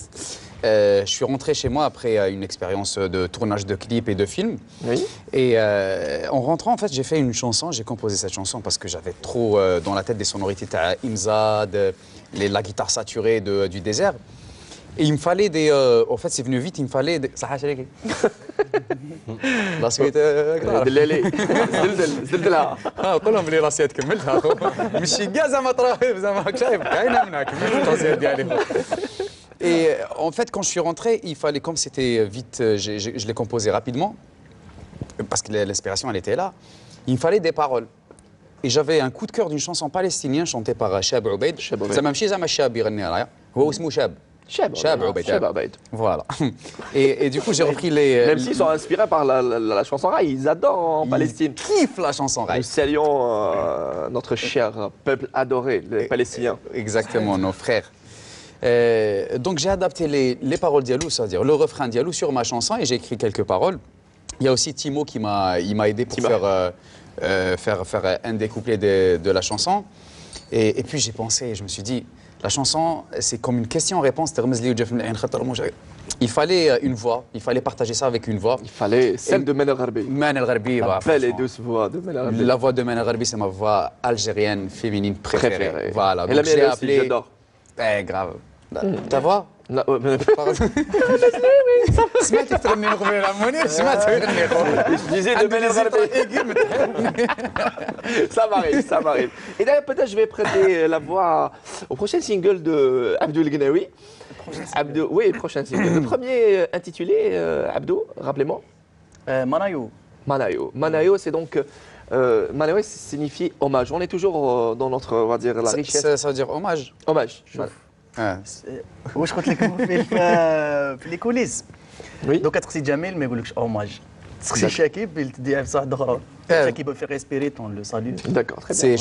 Je suis rentré chez moi après une expérience de tournage de clips et de films. Oui. Et en rentrant, en fait, j'ai fait une chanson. J'ai composé cette chanson parce que j'avais trop dans la tête des sonorités Imzad, la guitare saturée du désert. Et il me fallait des... en fait, c'est venu vite, il me fallait des... صح عليك. لا سويت دلالي زلزلها قولهم بلي راسي كملتها خو ماشي كاع زعما طراوي زعما راك شايف كاينه منها كملت الراسيات ديالي. Et en fait, quand je suis rentré, il fallait, comme c'était vite, je l'ai composé rapidement, parce que l'inspiration, elle était là, il me fallait des paroles. Et j'avais un coup de cœur d'une chanson palestinienne chantée par Cheb Obeid. زعما ماشي زعما الشاب يغني رايا هو اسمه شاب. Cheb Obeid. Voilà. Et du coup, j'ai repris les... Même s'ils sont inspirés par la chanson raï, ils adorent en Palestine. Ils kiffent la chanson raï. Nous saluons notre cher peuple adoré, les Palestiniens. Exactement, nos frères. Donc j'ai adapté les paroles Diallo, c'est-à-dire le refrain Diallo sur ma chanson et j'ai écrit quelques paroles. Il y a aussi Timo qui m'a aidé pour faire un des couplets de la chanson. Et puis j'ai pensé, je me suis dit, la chanson, c'est comme une question-réponse. Il fallait une voix, il fallait partager ça avec une voix. Il fallait celle de Manal Gharbi. Manal Gharbi, la belle et douce voix de Manal Gharbi. La voix de Manal Gharbi, c'est ma voix algérienne, féminine préférée. Voilà, et donc je l'ai appelée... j'adore. Eh, grave. Ta voix لا سمعتي تغني قبيله منير سمعت تغني je disais de Manal Gharbi. Ça m'arrive. Et d'ailleurs, peut-être je vais prêter la voix au prochain single de Abdou El Gnaoui. Abdou, oui, prochain single. Le premier intitulé, Abdou, rappelez-moi. Manayo. Manayo. Manayo, c'est donc... Manayo signifie hommage. On est toujours dans notre, on va dire, la richesse. Ça veut dire hommage. Hommage. واش قلت لك في لي كوليس دوكا تقصي جميل ما يقولكش اوماج تقصي شاكيب تديها في واحد اخرى شاكيب في ريسبيري طون لو سالو D'accord, très bien.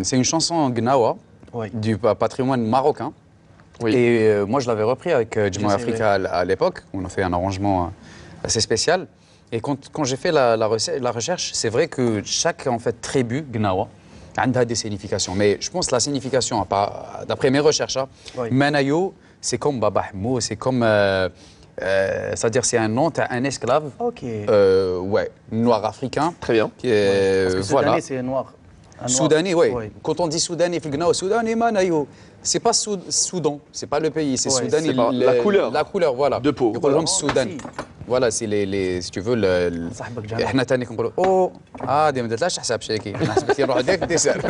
C'est une chanson gnawa du patrimoine marocain. Oui. Et moi je l'avais repris avec Jamo Africa à l'époque. On a fait un arrangement assez spécial. Et quand j'ai fait la recherche, c'est vrai que chaque en fait tribu gnawa a des significations. Mais je pense que la signification, d'après mes recherches, Oui. Manayo, c'est comme Baba Hmou, c'est comme. C'est-à-dire, c'est un nom, tu as un esclave, Ok. ouais, noir africain. Très bien. Qui, Parce que voilà. Soudanais, c'est noir. Un noir. Soudanais, oui. Oui. Quand on dit Soudanais, Soudanais, Manayo. C'est pas Soudan, c'est pas le pays, c'est Ouais, Soudan. c'est pas la couleur. La couleur, voilà. De peau. Ils appellent Voilà. Soudan. Voilà, c'est si tu veux, صاحبك جمال. احنا تاني كنقولوا دي ما درتلاش حساب شيكي احنا حسبت لي نروح هذاك ديسير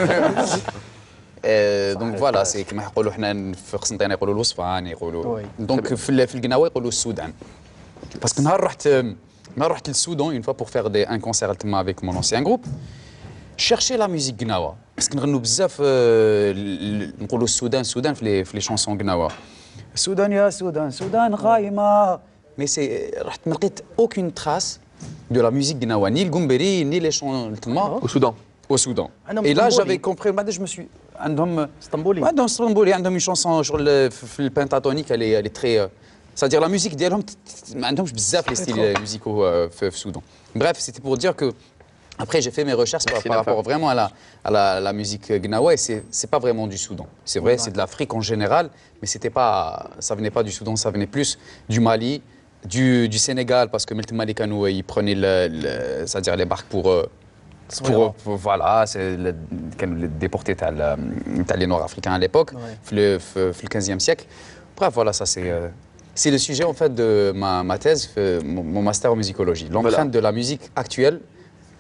دونك فوالا سي كما يقولوا حنا في قسنطينه يقولوا الوصفان يقولوا وي. دونك في القناوه يقولوا السودان باسكو نهار رحت للسودان اون فوا بور فيغ ان كونسير تما افيك مون انسيان جروب chercher la musique قناوه باسكو نغنوا بزاف نقولوا السودان في لي شونسون قناوه السودان يا سودان غايمه مي سي رحت ما لقيت aucune trace de la musique قناوه ni القنبري ni les chants تما Au Soudan. au Soudan. عندهم Et là, اسطنبولي. j'avais compris, بعد je me suis... عندهم اسطنبولي. عندهم une chanson شغل في البنtatonique, elle est très... C'est-à-dire la musique ديالهم ما عندهمش بزاف les styles musicaux في Soudan. Bref, c'était pour dire que après j'ai fait mes recherches par rapport vraiment à la musique gnawa et c'est pas vraiment du Soudan. C'est vrai, c'est de l'Afrique en général, mais ça venait pas du Soudan, ça venait plus du Mali, du Sénégal parce que Melt Malikanou ils prenaient c'est-à-dire les barques pour voilà, c'est كانوا déportés les Nord-Africains à l'époque, في le 15e siècle. Bref, voilà, ça c'est le sujet en fait de ma thèse, mon master en musicologie. L'empreinte de la musique actuelle,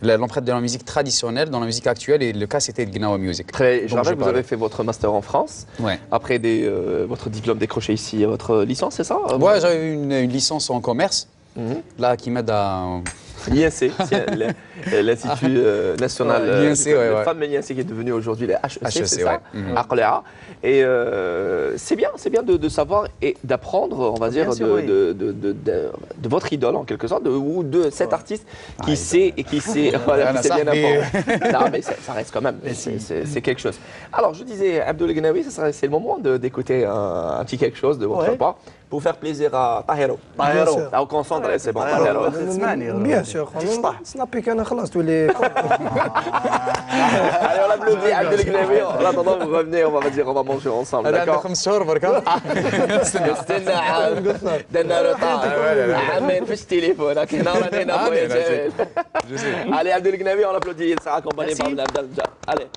l'empreinte de la musique traditionnelle dans la musique actuelle et le cas c'était le Gnawa Music. Je rappelle que vous avez fait votre master en France. Ouais. Après votre diplôme décroché ici, votre licence, c'est ça? Ouais, j'avais une licence en commerce, là qui m'aide à... L'INC, c'est l'Institut national l'INC, ouais, de femmes, mais l'INC qui est devenu aujourd'hui les HEC, c'est ça, ouais. Aqlea. Et c'est bien de savoir et d'apprendre, on va dire, Bien sûr, oui. de votre idole en quelque sorte, ou de cet artiste qui sait et qui sait. Voilà, qui sait bien apprendre. Non, mais ça reste quand même, c'est quelque chose. Alors, je disais, Abdoul Gnawi, c'est le moment d'écouter un petit quelque chose de votre part. Pour faire plaisir à Tahero. Tahero. Au concentre, c'est bon, Tahero. Bien sûr, snapper كان خلاص تولي Allez, on applaudit Abdoul Gnawi. En attendant, vous revenez, on va manger ensemble, هذا d'accord? عنده 5 شهور بركة. استنى عام درنا روطار عامين فيش تليفون هنا راني هنا خويا جميل. Allez, Abdoul Gnawi, on l'applaudit, il sera accompagné par Abdel Jab. Allez.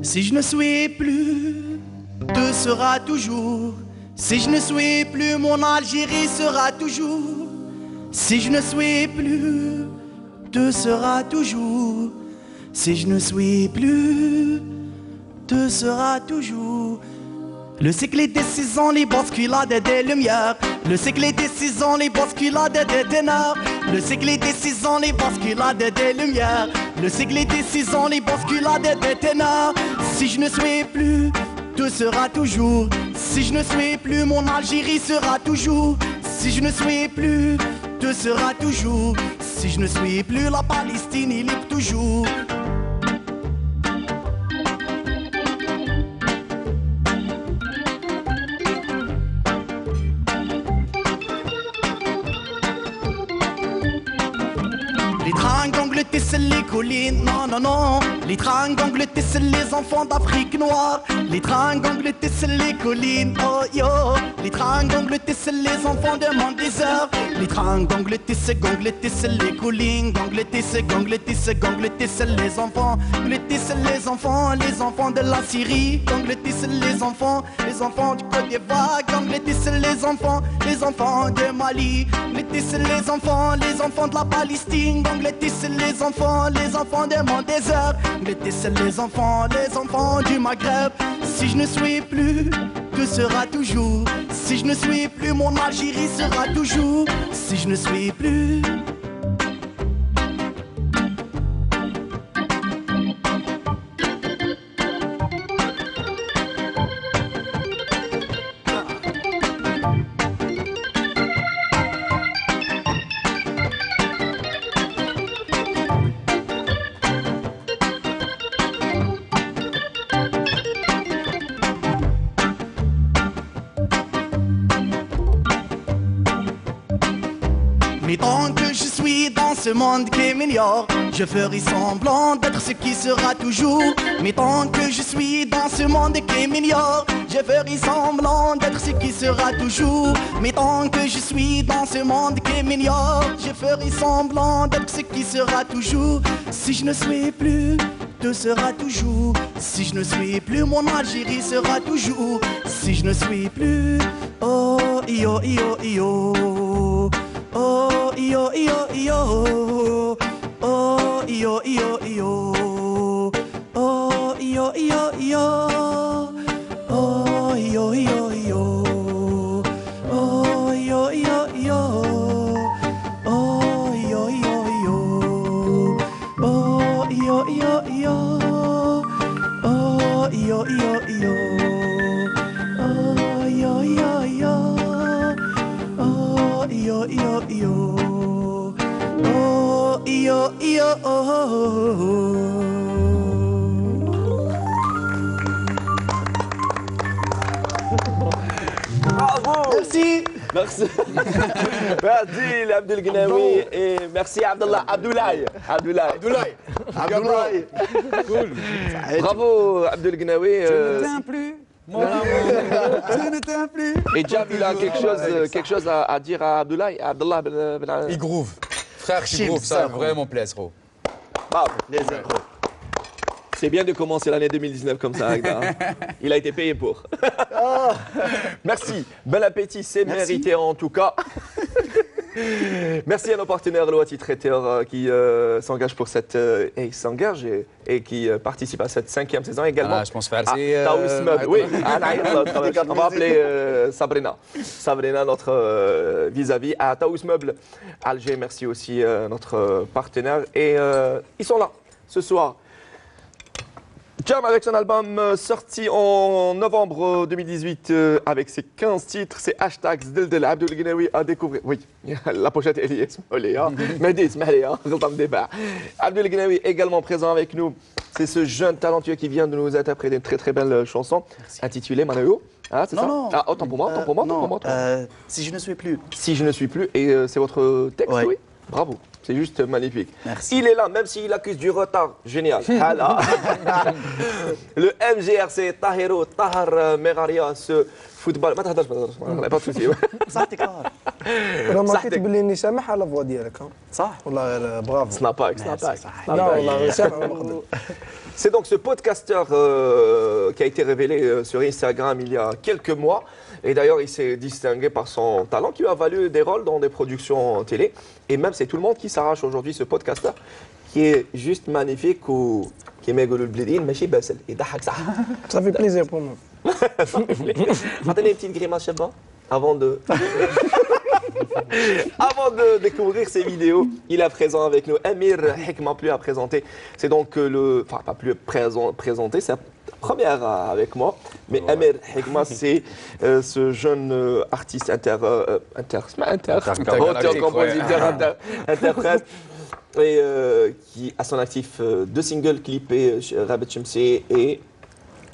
Si je ne suis plus, te sera toujours. Si je ne suis plus, mon Algérie sera toujours. Si je ne suis plus, te sera toujours. Si je ne suis plus, te sera toujours. Le cycle des 6 ans, les bousculades des lumières. Le cycle des 6 ans, les bousculades des ténors. Le cycle des 6 ans, les bousculades des lumières. Le cycle des 6 ans, les bousculades des ténors. Si je ne suis plus, te sera toujours. Si je ne suis plus, mon Algérie sera toujours. Si je ne suis plus, te sera toujours. Si je ne suis plus, la Palestine est libre toujours. Les tringangles tissent les collines, non, non, non. Les tringangles tissent les enfants d'Afrique noire. Les tringangles tissent les collines, oh yo. Les tringangles tissent les enfants de mon désert. Les tringangles tissent les collines. Gangles tissent les enfants. Les enfants de la Syrie. Gangles tissent les enfants du Côte d'Ivoire. Gangles tissent les enfants de Mali. Les tissent les enfants de la Palestine. Gangles tissent les enfants de mon désert. Gangles tissent les enfants du Maghreb. Si je ne suis plus, te sera toujours. Si je ne suis plus, mon Algérie sera toujours. Si je ne suis plus. Mais tant que je suis dans ce monde qui m'ignore, je ferai semblant d'être ce qui sera toujours. Mais tant que je suis dans ce monde qui m'ignore, je ferai semblant d'être ce qui sera toujours. Mais tant que je suis dans ce monde qui m'ignore, je ferai semblant d'être ce qui sera toujours. Si je ne suis plus, tout sera toujours. Si je ne suis plus, mon Algérie sera toujours. Si je ne suis plus, oh, yo, yo, yo. Oh, yo, yo, yo. Oh, yo, yo, yo. Oh, yo, yo, yo. Oh, yo, yo, yo. Oh, yo, yo, yo. Oh, yo, yo, yo. Oh, yo, yo, yo. Oh, yo, yo, yo. Oh, yo, yo, yo. Oh, yo, yo, yo. Oh, yo, yo, oh. Bravo. Merci. Merci. Merci Abdel Gnawi et merci Abdoulaye. Cool. Bravo Abdel Gnawi. Je ne t'aime plus. Mon amour, je ne t'aime plus. Et Jam, il a quelque chose à dire à Abdoulaye. Abdallah ben Il groove. Frère, tu groove, ça vraiment plaît, gros. Bravo. C'est bien de commencer l'année 2019 comme ça, Agda. Il a été payé pour. Merci. Bon appétit, c'est mérité en tout cas. Merci à nos partenaires Loati Traiteur qui s'engagent pour cette et s'engagent et qui participent à cette 5e saison également. Ah, je pense faire c'est Taous Meubles. Oui, on va appeler Sabrina, notre vis-à-vis à Taous Meubles Alger. Merci aussi notre partenaire et ils sont là ce soir. Jam avec son album sorti en novembre 2018 avec ses 15 titres, c'est hashtag Zdildel Abdel Gnawi à découvrir. Oui, la pochette est liée, Mehdi, Abdel Gnawi également présent avec nous. C'est ce jeune talentueux qui vient de nous interpréter une très très belle chanson intitulée Manayo. Ah, c'est ça? Non. Ah, autant pour moi. Si je ne suis plus. Si je ne suis plus, et c'est votre texte, Ouais. oui? Bravo. C'est juste magnifique. Merci. Il est là, même s'il accuse du retard. Génial. Hala. Le MGRC Tahiro Tahar Megaria, ce football. Pas de souci. صح تكرار. راه صحتك. كيتبان لي اني سامح على فوا ديالك ها. صح. والله غير برافو. Snapak. لا والله غير سامح ونقدر. C'est donc ce podcasteur qui a été révélé sur Instagram il y a quelques mois. Et d'ailleurs, il s'est distingué par son talent qui lui a valu des rôles dans des productions télé. Et même, c'est tout le monde qui s'arrache aujourd'hui ce podcasteur qui est juste magnifique ou qui est le blédine, mais il ضحك صح. Ça fait plaisir pour moi. Attendez une petite grimace, je sais pas, avant de découvrir ces vidéos, il est présent avec nous. Amir Hekma, plus à présenter. C'est donc pas plus présenté, c'est la première avec moi. Mais Amir Hekma, c'est ce jeune artiste auteur, compositeur, interprète. Et qui a son actif deux singles clippés chez Rabat Chemsi et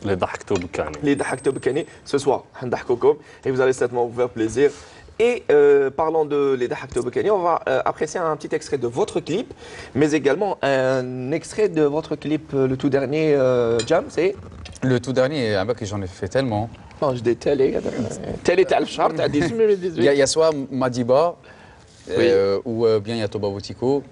اللي ضحكتو بكاني. Les Dahakto Bekani. Ce soir, et vous allez certainement vous faire plaisir. Et parlant de Les Dahakto Bekani, on va apprécier un petit extrait de votre clip, mais également un extrait de votre clip, le tout dernier, Jam, c'est Le tout dernier, un bac que j'en ai fait tellement. Mange des télé, t'as le char, t'as 18. Il y a soit Madiba, ou bien il y a Toba Boutico,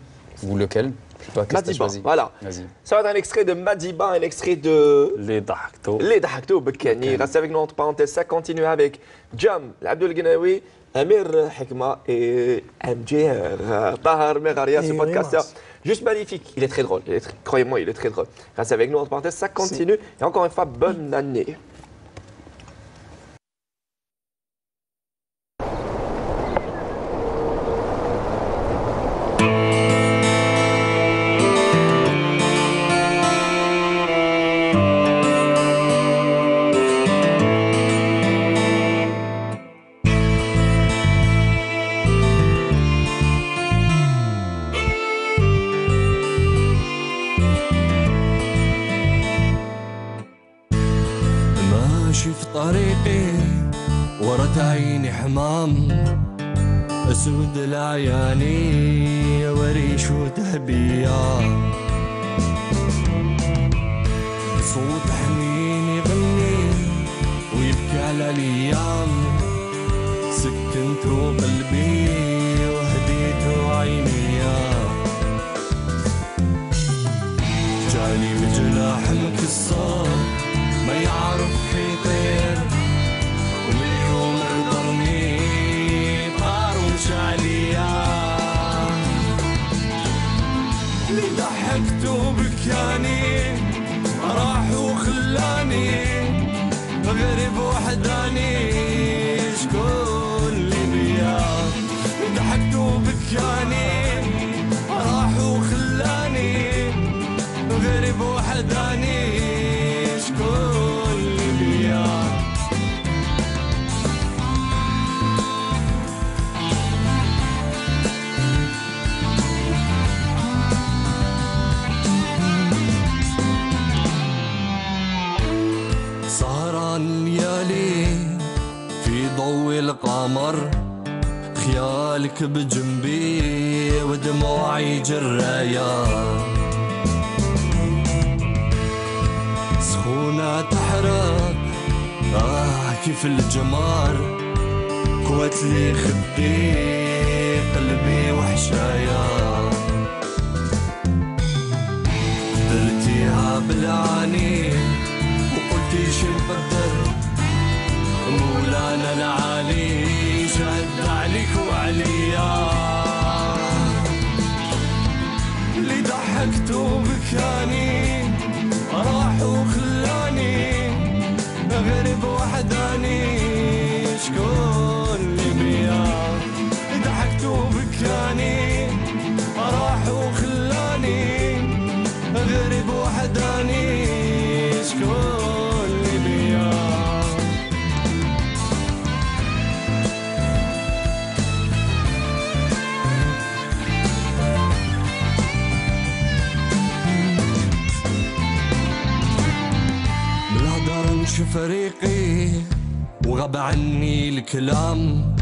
ou lequel? Je sais pas, qu'est-ce que t'as Madiba, choisi? voilà. Vas-y. Ça va être un extrait de Madiba, un extrait de اللي ضحكتو. Les Dahakto Bekani. Restez avec nous entre parenthèses, ça continue avec Jam, Abdel Gnawi, Amir Hekma et MJR, Tahar Megaria, ce Et podcasteur. Rimas. Juste magnifique, il est très drôle, croyez-moi, il est très drôle. Restez avec nous entre parenthèses, ça continue. Et encore une fois, bonne année. ماشي في طريقي ورا عيني حمام اسود العياني وريش وذهبية صوت حنين يغني ويبكي على الايام سكنته قلبي وهديته عينيا جاني بجناح مكسر ما يعرف يطير ومن يوم نظرني طار ومشى عليا اللي ضحكت وبكاني راح وخلاني غريب وحداني شكون اللي بيا ضحكت وبكاني راح وخلاني غريب وحداني شكون اللي بيا سهران ليالي في ضوء القمر خيالك بجنبي ودموعي جرايا سخونة تحرق كيف الجمار قوتلي خدي قلبي وحشايا درتيها بالعاني وقلتي شي نقدر مولانا العالي شهد عليك وعليا اللي ضحكت وبكاني راح وخلاني غريب وحداني شكون اللي بيا ضحكت وبكاني راح وخلاني غريب وحداني شكون اللي بيا فريقي وغاب عني الكلام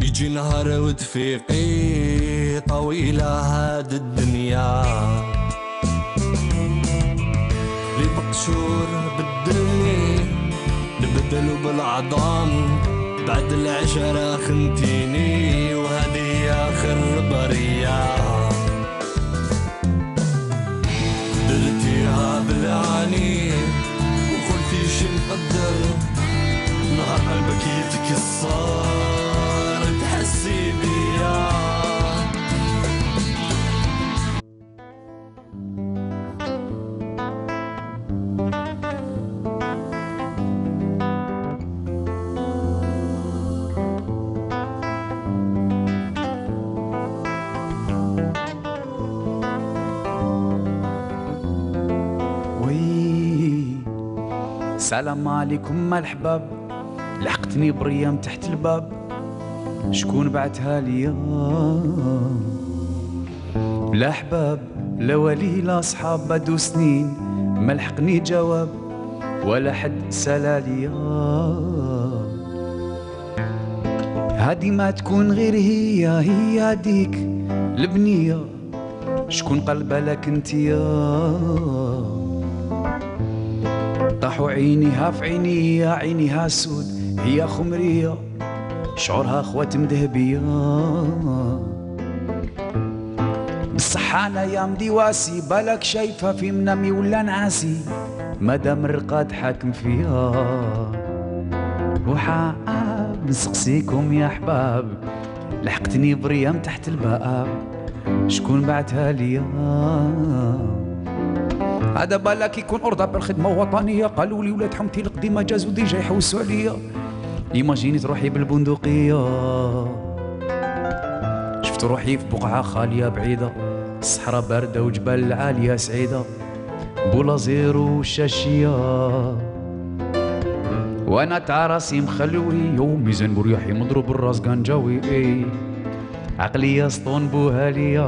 يجي نهار وتفيقي طويلة هاد الدنيا لي بقشور بدلني نبدلوا بالعظام بعد العشرة خنتيني وهذه آخر برية درتيها بالعاني فيش نقدر نهار قلبك يتكسر تحسي بيا السلام عليكم الحباب لحقتني بريم تحت الباب شكون بعتها ليا لا حباب لا ولي لا صحاب بدو سنين ما لحقني جواب ولا حد سالا ليا هادي ما تكون غير هي ديك البنية شكون قلبها لك انتيا طاحوا عينيها في عينيا عينيها سود هي خمرية شعورها خوات مذهبية بصح انا يا مديواسي بالك شايفها في منامي ولا نعاسي مادام الرقاد حاكم فيها وحاب نسقسيكم يا حباب لحقتني بريم تحت الباب شكون بعتها ليا هذا بالك يكون أرضى بالخدمة وطنية قالوا لي ولاد حمتي القديمة جازوا ديجا يحوسوا عليا ايماجينيت روحي بالبندقية شفت روحي في بقعة خالية بعيدة الصحراء باردة وجبال العالية سعيدة بولازير وشاشية وانا تاع راسي مخلوري وميزان مريحي مضروب الراس قنجاوي عقلية سطون بوهالية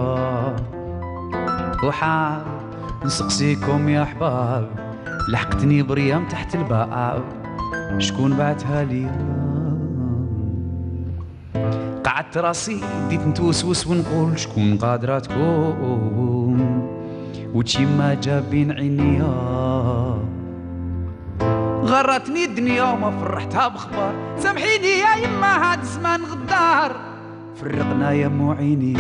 وحاب نسقسيكم يا حباب لحقتني بريم تحت الباب شكون بعتها لي قعدت راسي بديت نتوسوس ونقول شكون قادرة تكون وتشي ما جاب بين عينيا غرتني الدنيا وما فرحتها بخبار سامحيني يا يما هاد الزمان غدار فرقنا يا مو عيني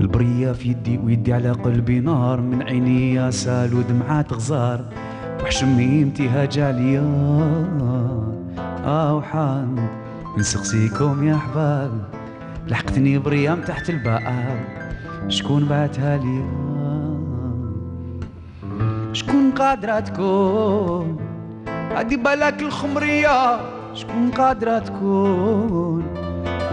البرية في يدي ويدي على قلبي نار من عيني يا سال ودمعات غزار وحشميمتي هاجا ليا وحان نسقسيكم يا حباب لحقتني بريام تحت الباب شكون بعتها ليا شكون قادرة تكون هادي بالك الخمرية شكون قادرة تكون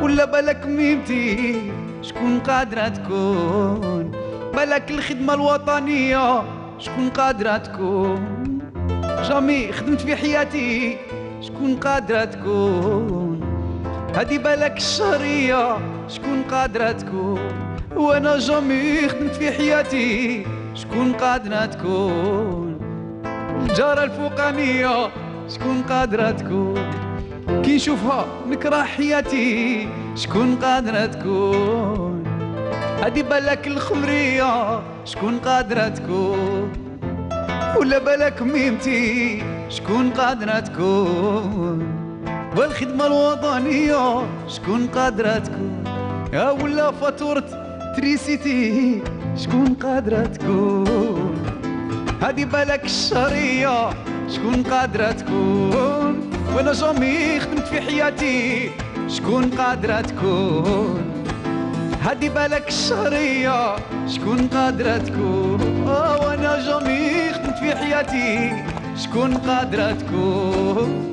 ولا بالك ميمتي شكون قادرة تكون بالك الخدمة الوطنية شكون قادرة تكون جامي خدمت في حياتي شكون قادرة تكون هادي بالك الشهرية شكون قادرة تكون وانا جامي خدمت في حياتي شكون قادرة تكون الجارة الفوقانية شكون قادرة تكون كي نشوفها نكره حياتي شكون قادرة تكون هادي بالك الخمرية شكون قادرة تكون ولا بالك ميمتي شكون قادرة تكون والخدمة الوطنية شكون قادرة تكون يا ولا فاتورة تريسيتي شكون قادرة تكون هادي بالك الشهرية شكون قادرة تكون وانا جامي خدمت في حياتي شكون قادرة تكون هادي بالك الشهرية شكون قادرة تكون وانا جامي خدمت في حياتي شكون قادرة تكون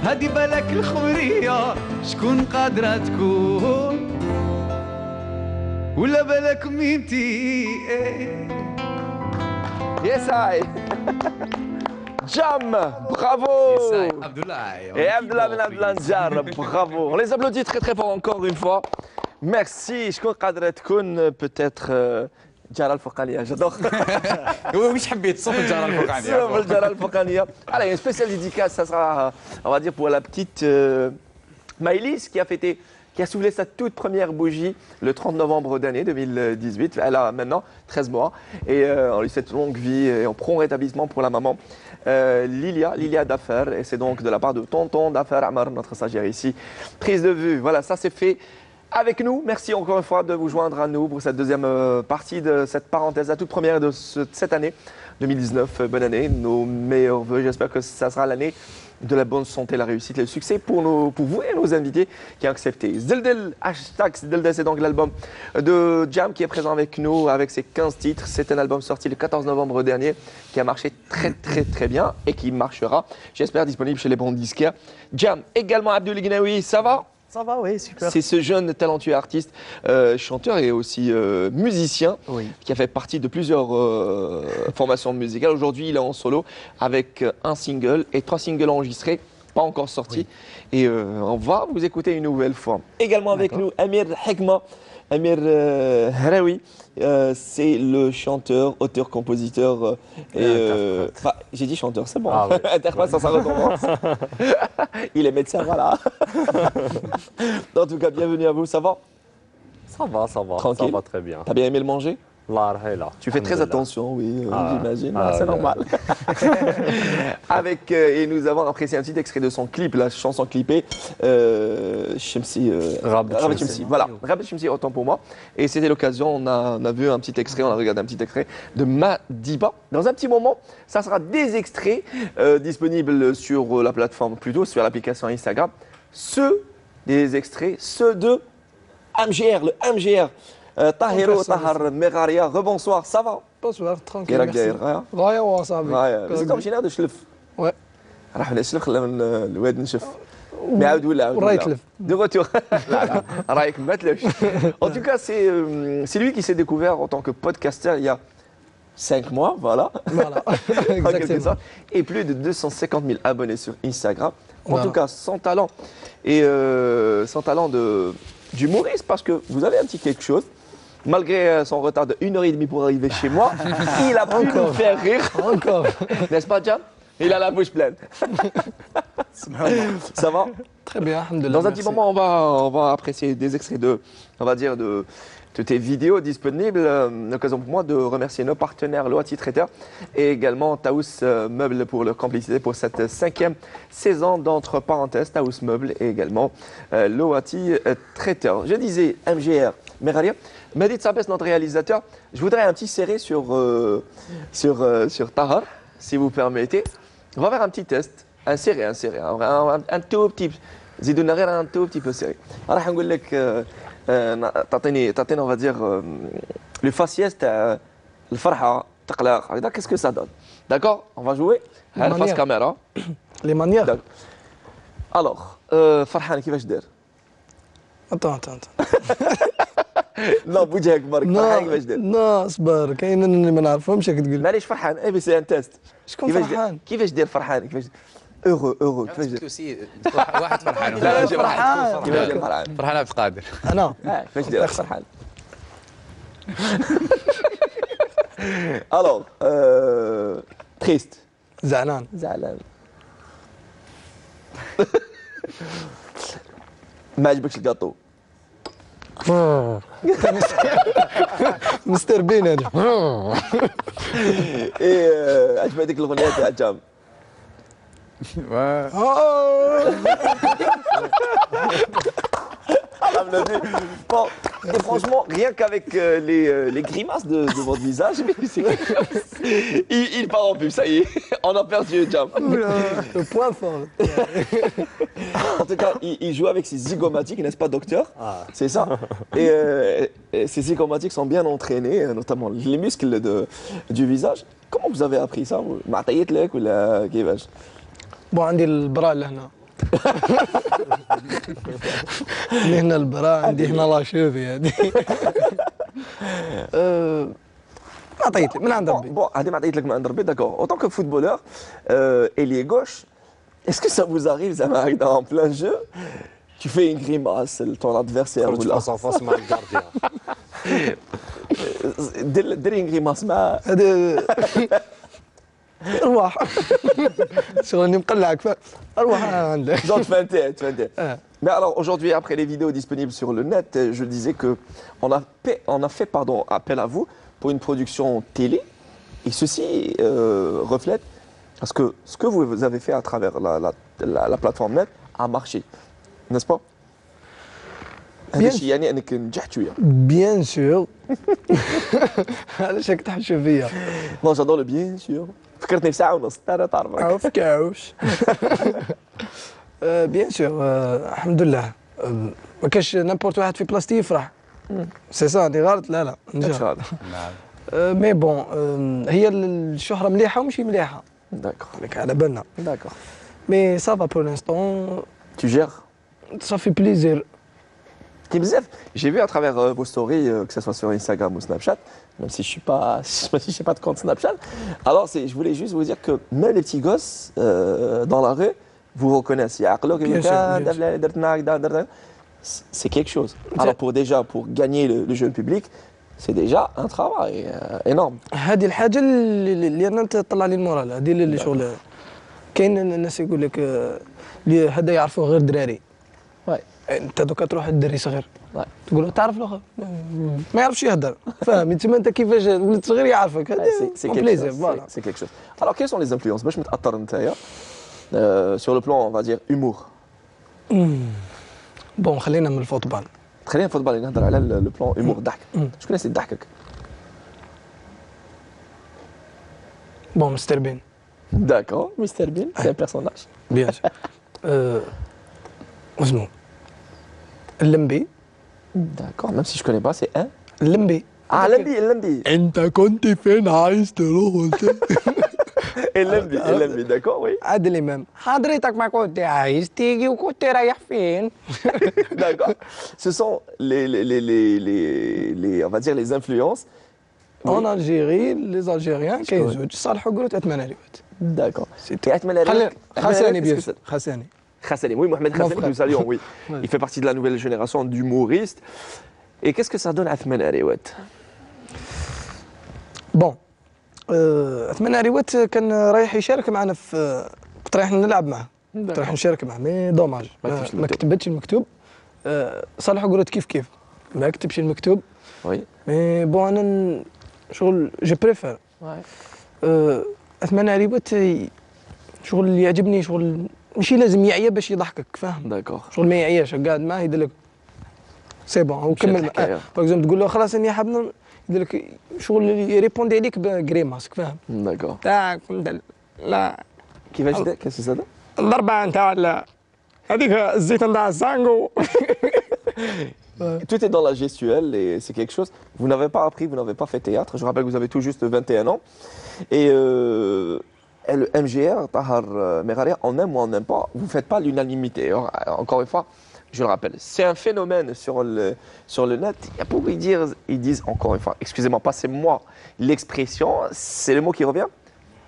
هادي بالك الخمرية شكون قادرة تكون ولا بالك ميمتي يساي Jam, bravo. Et Abdullah Ben Abdullah Njar, bravo. On les applaudit très très fort encore une fois. Merci. Je crois que peut-être Jara Al-Fouqania, j'adore. وش حبيت صوت الجارة الفوقانية صوت الجارة الفوقانية. Allez, une spéciale dédicace, ça sera, on va dire, pour la petite Maëlys qui a soufflé sa toute première bougie le 30 novembre d'année 2018. Elle a maintenant 13 mois et on lui souhaite longue vie et un prompt rétablissement pour la maman. Lilia Dafer, et c'est donc de la part de tonton Dafer Amar, notre stagiaire ici. Prise de vue, voilà, ça c'est fait avec nous. Merci encore une fois de vous joindre à nous pour cette deuxième partie de cette parenthèse, la toute première de cette année 2019. Bonne année, nos meilleurs voeux. J'espère que ça sera l'année de la bonne santé, la réussite et le succès pour vous et nos invités qui ont accepté. Zildel, hashtag Zildel, c'est donc l'album de Jam qui est présent avec nous avec ses 15 titres. C'est un album sorti le 14 novembre dernier qui a marché très très très bien et qui marchera, j'espère, disponible chez les bons disquaires. Jam, également Abdul Gnaoui, ça va? Ça va, oui, super. C'est ce jeune talentueux artiste, chanteur et aussi musicien, qui a fait partie de plusieurs formations musicales. Aujourd'hui, il est en solo avec un single et 3 singles enregistrés, pas encore sortis. Et on va vous écouter une nouvelle fois. Également avec nous, Amir Hekma. Amir Hraoui, c'est le chanteur, auteur, compositeur j'ai dit chanteur, c'est bon. Ah, ouais. Interprète, ça recommence. Il est médecin, voilà. En tout cas, bienvenue à vous, ça va? Ça va, tranquille. Ça va très bien. T'as bien aimé le manger? Tu fais très attention, oui, j'imagine, c'est normal. Et nous avons apprécié un petit extrait de son clip, la chanson clippée, Shemsi, Rabet Shemsi. Voilà, Rabet Shemsi, autant pour moi. Et c'était l'occasion, on a vu un petit extrait, on a regardé un petit extrait de Madiba. Dans un petit moment, ça sera des extraits disponibles sur la plateforme, plutôt sur l'application Instagram. Des extraits, ceux de MGR, le MGR. Tahiro, Tahar, Megaria, rebonsoir, ça va? Bonsoir, tranquille, merci. غاية وصابي. بس كم شيء هذا شلف. Ouais. راح نشلف من الواد نشف. معاود ولا رايتلف. De retour. رايك ما تلفش. En tout cas, c'est lui qui s'est découvert en tant que podcaster il y a 5 mois, voilà. Voilà, exactement. Et plus de 250 000 abonnés sur Instagram. En tout cas, sans talent. Et sans talent d'humoriste, parce que vous avez un petit quelque chose. Malgré son retard de 1h30 pour arriver chez moi, il a pu nous faire rire. Encore. N'est-ce pas, Jam? Il a la bouche pleine. Ça va? Très bien, alhamdoulilah. Dans un petit moment, on va apprécier des extraits on va dire de tes vidéos disponibles. L'occasion pour moi de remercier nos partenaires Loati Traiteur et également Taous Meubles pour leur complicité pour cette 5e saison d'entre parenthèses. Taous Meubles et également Loati Traiteur. Je disais MGR Meraria. Mehdi Tsabes, notre réalisateur, je voudrais un petit serré sur Tahar, si vous permettez. On va faire un petit test, un tout petit, زيدونا غير un tout petit peu serré. راح نقول لك تعطينا on va dire le faciès تاع الفرحه تقلق هكذا qu'est-ce que ça donne. D'accord? On va jouer. هذا face caméra. Les manières. Alors فرحان كيفاش داير؟ Attends. لا بوجهك برك فرحان كيفاش داير؟ لا اصبر كاين اللي ما نعرفهمش راك تقول. معليش فرحان اي بي سي ان تيست. شكون فرحان؟ كيفاش داير فرحان كيفاش اورو كيفاش داير؟ واحد فرحان لا فرحان كيفاش داير فرحان؟ فرحان عبد القادر انا كيفاش داير فرحان؟ الوغ تريست زعلان. ما عجبكش الكاطو؟ مستر بين هذا. ايه عجبتك الاغنيه تاع جام؟ Bon, et franchement, rien qu'avec les grimaces de votre visage, il part en pub, ça y est, on a perdu Jam. Le point fort. En tout cas, il joue avec ses zygomatiques, n'est-ce pas, docteur? C'est ça. Et ces zygomatiques sont bien entraînés, notamment les muscles du visage. Comment vous avez appris ça? معطيت لك ولا كيفاش؟ بون عندي البرا لهنا. هنا البرا عندي هنا لاشوفي هذه. عطيت من عند ربي. Bon, هذه ما عطيت لك من عند ربي d'accord. En tant que footballeur, ailier gauche, est-ce que ça vous arrive زعما هكذا en plein jeu, tu fais une grimace ton adversaire خرج ولا فاس ان فاس مع الجارديان. دير une grimace مع هذا ارواح. شغلني مقلعك ارواح عندك. Genre, tu fais un. Mais alors aujourd'hui, après les vidéos disponibles sur le net, je disais que on a fait appel à vous pour une production télé. Et ceci reflète parce que ce que vous avez fait à travers la plateforme net a marché, n'est-ce pas? يعني انك نجحت شويه. Bien sûr. علاش راك تحشو فيا؟ Non, j'adore le bien sûr. فكرتني بساعه ونص تعرف. عوف كاوش. بيان سور الحمد لله ما كاش نابورت واحد في بلاصتي يفرح. سي سا هادي غلط لا ان شاء الله. مي بون هي الشهره مليحه وماشي مليحه. داكور. لك على بالنا. داكور. مي سافا بور لانستون. Tu gères. Ça fait plaisir. J'ai vu à travers vos stories, que ce soit sur Instagram ou Snapchat, même si je suis pas, je sais pas de compte Snapchat. Alors je voulais juste vous dire que même les petits gosses dans la rue vous reconnaissent. C'est quelque chose. Alors pour gagner le jeune public, c'est déjà un travail énorme. هذه الحاجه اللي انا تطلع لي المورال هذه اللي شغل كاين الناس يقول لك اللي هذا يعرفوه غير دراري. انت دوكا تروح للدري صغير تقول له تعرف الاخر ما يعرفش يهدر فاهم تما انت كيفاش ولد صغير يعرفك c'est quelque chose. Alors quelles sont les influences باش متاثر نتايا sur le plan on va dire humour. بون خلينا من الفوتبال. خلينا الفوتبال نهضر على لو بلان humour ضحك. شكون اللي يضحكك؟ بون مستر بين. D'accord, Mr Bean, c'est un personnage. Bien sûr. واسمو اللمبي. D'accord, même si je connais pas, c'est un. اللمبي. اللمبي. انت كنت فين عايز تروح اللمبي, d'accord, oui. عادل امام. حضرتك ما كنت عايز تيجي وكنت رايح فين؟ D'accord. Ce sont les on va dire les influences. En Algérie, les Algériens كاين زوج صالح وقروت أثمن ريوات. D'accord. Khassani bien sûr. Khassani. Khassani, oui, Mohamed Khassani, nous saluons, oui. Il fait partie de la nouvelle génération d'humoristes. Et qu'est-ce que ça donne à Athmane Ariwat? Bon, Athmane Ariwat كان رايح يشارك معنا في كنت رايح نلعب معه راح نشارك معاه مي دوماج ما كتبتش المكتوب. صالح قلت كيف ما كتبش المكتوب. وي مي بون انا شغل جو بريفير اتمنى على بوت شغل اللي يعجبني شغل ماشي لازم يعيا باش يضحكك فاهم. داكوغ شغل ما يعياش قاعد معاه يدير لك سي بون وكمل باغ اكزومبل تقول له خلاص اني حاب يدير لك شغل يريبوندي عليك بغريماسك فاهم. داكوغ تاع لا كيفاش دا كيفاش هذا الضربه نتاع هذيك الزيت نتاع الزانغو. Tout est dans la gestuelle et c'est quelque chose. Vous n'avez pas appris, vous n'avez pas fait théâtre. Je rappelle que vous avez tout juste 21 ans. Et le MGR, Tahar Meraria, on aime ou on n'aime pas, vous ne faites pas l'unanimité. Encore une fois, je le rappelle, c'est un phénomène sur le net. Il y a beaucoup ils disent, encore une fois, excusez-moi, passez-moi l'expression, c'est le mot qui revient,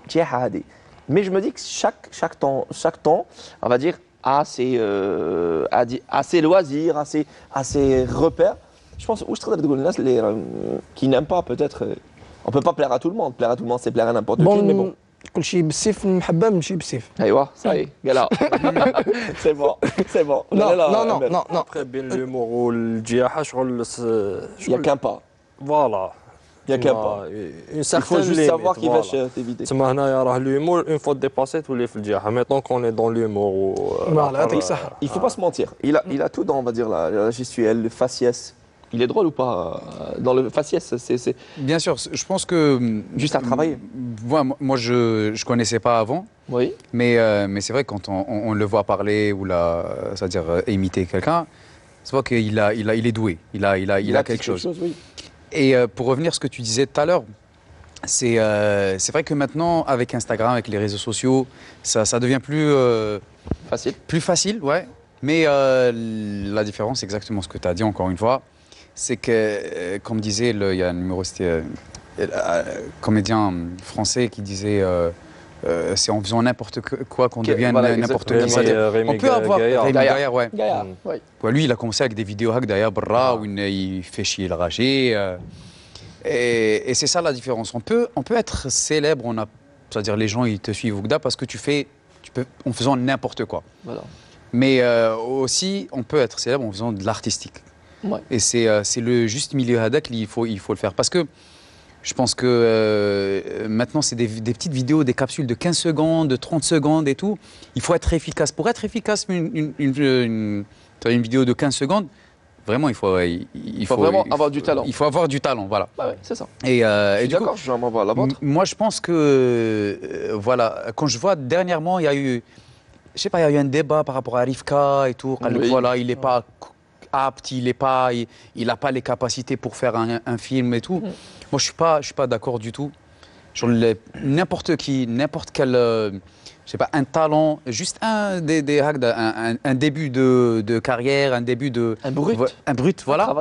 djihadi. Mais je me dis que chaque temps, on va dire, à ses loisirs, à ses repères. Je pense qui n'aiment pas peut-être. On ne peut pas plaire à tout le monde. Plaire à tout le monde, c'est plaire à n'importe qui, mais bon. كل شيء بالسيف المحبه ماشي بالسيف. ايوا صاي قالها سي بون سي بون. non. Après, بين l'humour والجياحة شغل Il n'y a qu'un pas. Voilà. Il n'y a qu'un pas. Il faut juste savoir qui va t'éviter. تسمى هنايا راه l'humour une fois dépassé تولي في الجياحة. Maintenant qu'on est dans l'humour Voilà, يعطيك الصحة. Il faut pas se mentir. Il a tout dans, on va dire, la gestuelle, le faciès. Il est drôle ou pas dans le faciès, c'est Bien sûr, je pense que... juste à travailler. Moi je connaissais pas avant. Oui. Mais c'est vrai, quand on le voit parler ou c'est-à-dire imiter quelqu'un, c'est vrai qu'il est doué, il a quelque chose. Oui. Et pour revenir à ce que tu disais tout à l'heure, c'est vrai que maintenant, avec Instagram, avec les réseaux sociaux, ça devient facile. Plus facile, ouais. Mais la différence, c'est exactement ce que tu as dit encore une fois, c'est que, comme disait, il y a un humoriste, comédien français qui disait c'est en faisant n'importe quoi qu'on devient n'importe qui. On peut avoir Rémi Gaillard, ouais. Ouais, lui, il a commencé avec des vidéos hack d'ailleurs, où il fait chier le ragé. Et c'est ça la différence. On peut être célèbre, c'est-à-dire les gens ils te suivent parce que tu peux en faisant n'importe quoi. Voilà. Mais aussi, on peut être célèbre en faisant de l'artistique. Ouais. Et c'est le juste milieu hadak, il faut le faire. Parce que je pense que maintenant, c'est des petites vidéos, des capsules de 15 secondes, de 30 secondes et tout. Il faut être efficace. Pour être efficace, une vidéo de 15 secondes, vraiment, il faut vraiment avoir du talent. Il faut avoir du talent, voilà. Bah ouais, c'est ça. Et du coup, je vais m'envoyer la vôtre. Moi, je pense que, voilà, quand je vois dernièrement, il y a eu, je sais pas, il y a eu un débat par rapport à Rivka et tout. Oui. Voilà, il n'est pas apte, il n'a pas les capacités pour faire un film et tout. Moi, je suis pas d'accord du tout. N'importe qui, n'importe quel, je sais pas, un talent, juste un début de carrière, un début de... Un brut, voilà.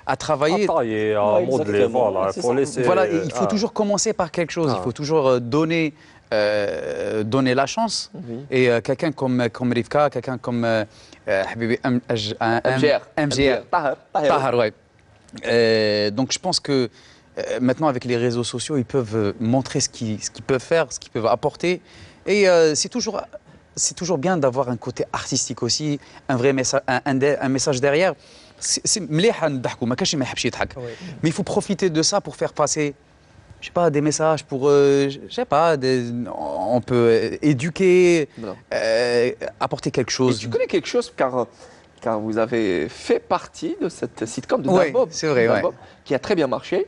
À travailler. À modeler, voilà. Voilà, il faut toujours commencer par quelque chose. Il faut toujours donner la chance. Et quelqu'un comme Rivka, quelqu'un comme MGR. Tahar, ouais. Donc je pense que maintenant avec les réseaux sociaux, ils peuvent montrer ce qu'ils peuvent faire, ce qu'ils peuvent apporter. Et c'est toujours bien d'avoir un côté artistique aussi, un vrai message, un message derrière. Mais il faut profiter de ça pour faire passer, je sais pas, des messages, pour, je sais pas, on peut éduquer, apporter quelque chose. Et tu connais quelque chose car vous avez fait partie de cette sitcom de Darbob, c'est vrai, qui a très bien marché,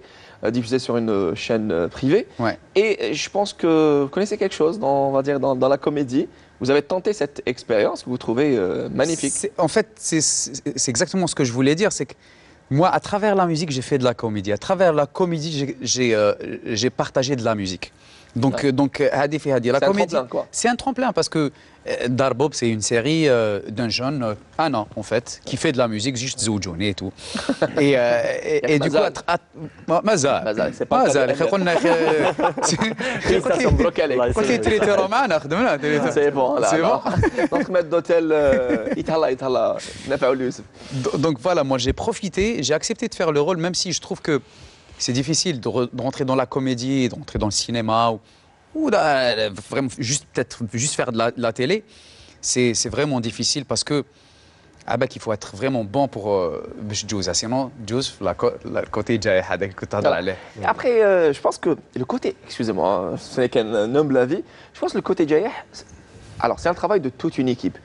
diffusée sur une chaîne privée. Ouais. Et je pense que vous connaissez quelque chose on va dire, dans la comédie. Vous avez tenté cette expérience que vous trouvez magnifique. En fait, c'est exactement ce que je voulais dire, c'est que moi, à travers la musique, j'ai fait de la comédie. À travers la comédie, j'ai partagé de la musique. Donc, la comédie, c'est un tremplin parce que Darbob, c'est une série d'un jeune, un an en fait, qui fait de la musique, juste Zoujouni et tout. Et du coup, Mazal, c'est pas Mazal. C'est bon, c'est bon. Donc, maître d'hôtel, donc voilà, moi j'ai profité, j'ai accepté de faire le rôle, même si je trouve que c'est difficile de rentrer dans la comédie, de rentrer dans le cinéma, ou vraiment juste faire de la télé. c'est vraiment difficile parce que il faut être vraiment bon pour jouer. Sinon, jouer le côté جاي هذاك كنت تهضر عليه. Après, je pense que le côté, excusez-moi, hein, ce n'est qu'un humble avis, je pense que le côté Jayeh, alors c'est un travail de toute une équipe.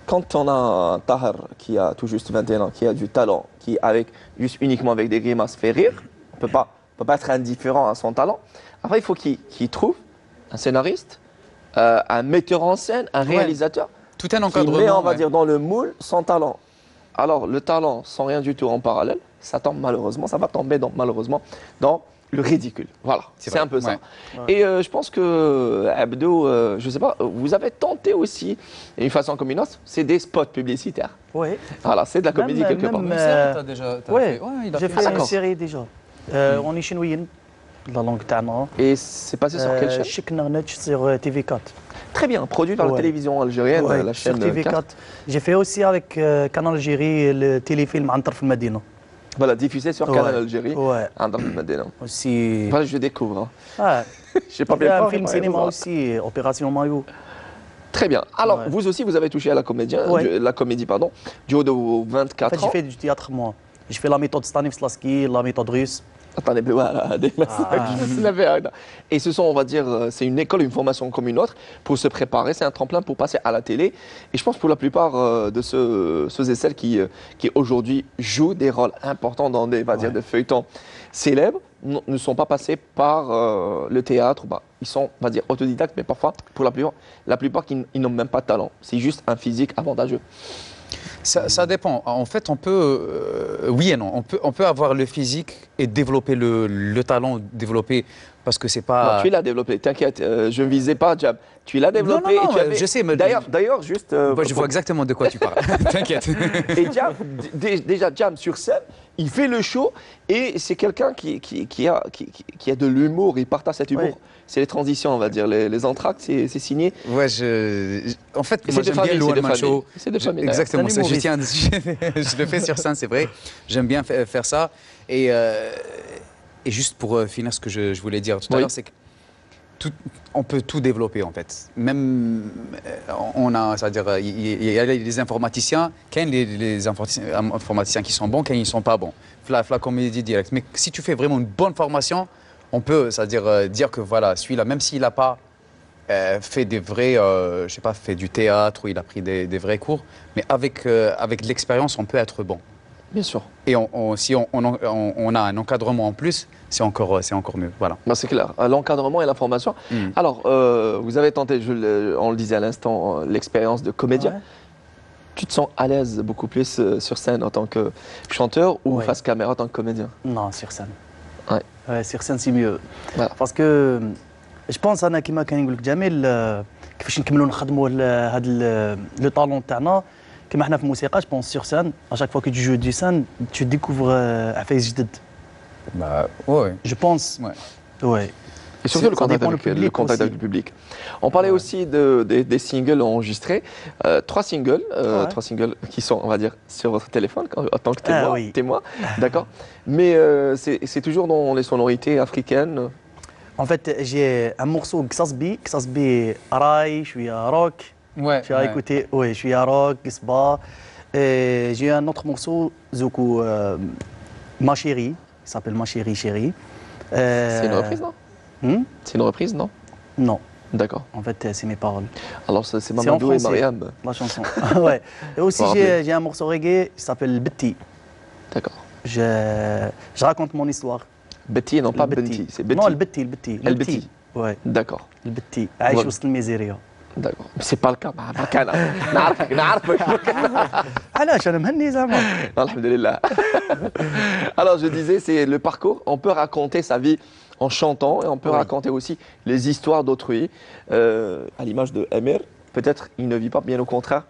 Quand on a un Tahar qui a tout juste 21 ans, qui a du talent, qui avec juste uniquement avec des grimaces fait rire, on peut pas être indifférent à son talent. Après, il faut qu'il trouve un scénariste, un metteur en scène, un réalisateur. Tout un Qui encadrement. met, on va dire, dans le moule son talent. Alors, le talent, sans rien du tout en parallèle, ça tombe malheureusement, ça va tomber malheureusement dans le ridicule. Voilà, c'est un peu ça. Et je pense que Abdou, je sais pas, vous avez tenté aussi, d'une façon comme une autre, c'est des spots publicitaires. Oui. Voilà, c'est de la comédie quelque part. Oui, j'ai fait une série déjà. On est chinois, la langue تاعنا. Et c'est passé sur quelle chaîne? Chiknarnech sur TV4. Très bien, produit par la télévision algérienne, la chaîne sur TV4. J'ai fait aussi avec Canal Algérie le téléfilm عن طرف المدينة. Voilà, diffusé sur Canal Algérie. Ouais. Aussi. Voilà, je découvre. Ah. Je sais pas bien. Un film cinéma aussi, Opération Maillot. Très bien. Alors, vous aussi, vous avez touché à la comédie, pardon, du haut de vos 24 ans. J'ai fait du théâtre, moi. J'ai fait la méthode Stanislavski, la méthode russe. Attendez, voilà, et ce sont, on va dire, c'est une école, une formation comme une autre pour se préparer. C'est un tremplin pour passer à la télé. Et je pense pour la plupart de ceux et celles qui aujourd'hui jouent des rôles importants dans des, dire, des feuilletons célèbres, ne sont pas passés par le théâtre. Ils sont, on va dire, autodidactes, mais parfois, pour la plupart ils n'ont même pas de talent. C'est juste un physique avantageux. Ça dépend. En fait, on peut, oui et non, on peut avoir le physique et développer le talent, développer, parce que c'est pas... Non, tu l'as développé, t'inquiète, je ne visais pas, Jam. Tu l'as développé. Non, je sais, mais... D'ailleurs, juste... je vois exactement de quoi tu parles, t'inquiète. Et Jam, déjà, Jam sur scène, il fait le show et c'est quelqu'un qui a de l'humour, il partage cet humour. Oui. C'est les transitions, on va dire, les entractes, c'est signé. Ouais, en fait, moi j'aime bien le one-man show. C'est de famille. Exactement, je le fais sur scène, c'est vrai. J'aime bien faire ça. Et juste pour finir ce que je voulais dire tout à l'heure, c'est que on peut tout développer en fait. Même c'est-à-dire il y a les informaticiens, les informaticiens qui sont bons, quand ils sont pas bons. La comédie directe. Mais si tu fais vraiment une bonne formation, on peut, c'est-à-dire dire que voilà, celui-là, même s'il n'a pas fait des vrais, je sais pas, fait du théâtre ou il a pris des vrais cours, mais avec de l'expérience, on peut être bon. Bien sûr. Et si on a un encadrement en plus, c'est encore mieux. Voilà. C'est clair. L'encadrement et la formation. Alors, vous avez tenté, on le disait à l'instant, l'expérience de comédien. Ouais. Tu te sens à l'aise beaucoup plus sur scène en tant que chanteur ou face caméra en tant que comédien? Non, sur scène. Ouais. Sur scène, c'est mieux. Voilà. Parce que je pense أنا كما كان يقول لك جميل كيفاش نكملوا نخدموا هذا لو طالون تاعنا كما احنا في الموسيقى je pense sur scène à chaque fois que tu joues du scène tu découvres عفايس جدد. Ouais. Je pense. Ouais. Et surtout le contact avec le public. On parlait aussi des singles enregistrés. 3 singles qui sont, on va dire, sur votre téléphone en tant que témoin. D'accord. Mais c'est toujours dans les sonorités africaines. En fait, j'ai un morceau Ksasbi Araï, je suis à rock. Ouais. Tu as écouté, oui, je suis à rock, Gisba. J'ai un autre morceau, Zoukou, Ma chérie, il s'appelle Ma chérie chérie. C'est une reprise, non? C'est une reprise, non? Non. D'accord. En fait, c'est mes paroles. Alors, c'est Mamadou et Mariam. La chanson. Ouais. Et aussi, j'ai un morceau reggae qui s'appelle Betty. D'accord. Je raconte mon histoire. Betty, non pas Betty, c'est Betty. Non, le Betty. Ouais. D'accord. Le Betty. عايش وسط الميزيريا. D'accord. C'est pas le cas. علاش انا مهني زعما. Alhamdulillah. Alors je disais, c'est le parcours. On peut raconter sa vie en chantant et on peut raconter aussi les histoires d'autrui. À l'image de Emir, peut-être il ne vit pas, bien au contraire.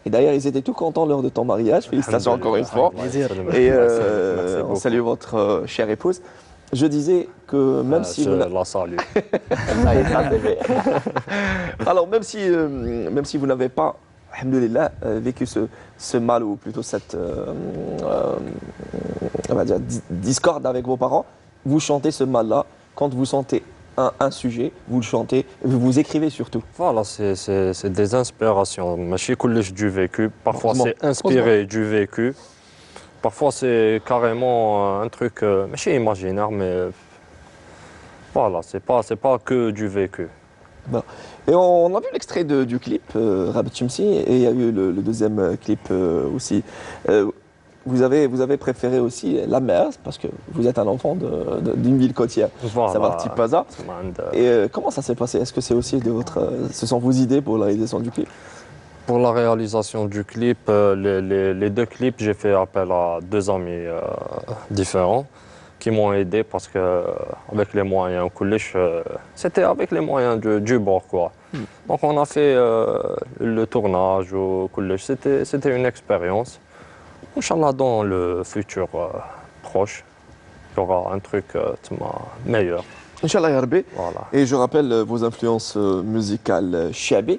Et d'ailleurs, ils étaient tout contents lors de ton mariage. Félicitations encore une fois. Et on salue votre chère épouse. Je disais que même si je la salue. Alors même si vous n'avez pas, alhamdoulilah, vécu ce mal ou plutôt cette on va dire discorde avec vos parents, vous chantez ce mal-là quand vous sentez un sujet, vous le chantez, vous écrivez surtout. Voilà, c'est des inspirations. Machine كلش du vécu. Parfois c'est inspiré du vécu. Parfois c'est carrément un truc, machine imaginaire, mais voilà, c'est pas que du vécu. Bon. Et on a vu l'extrait du clip Rabbit Chimsi et il y a eu le deuxième clip aussi. Vous avez préféré aussi la mer parce que vous êtes un enfant d'une ville côtière, Voilà. ça va Tipaza. Et comment ça s'est passé? Est-ce que c'est aussi ce sont vos idées pour la réalisation du clip? Pour la réalisation du clip, les deux clips, j'ai fait appel à deux amis différents qui m'ont aidé parce que avec les moyens, c'était avec les moyens du bord quoi. Donc on a fait le tournage au collège, c'était une expérience. Inch'Allah, dans le futur proche, il y aura un truc meilleur. Inch'Allah ya Rabbi. Voilà. Et je rappelle vos influences musicales Chabi.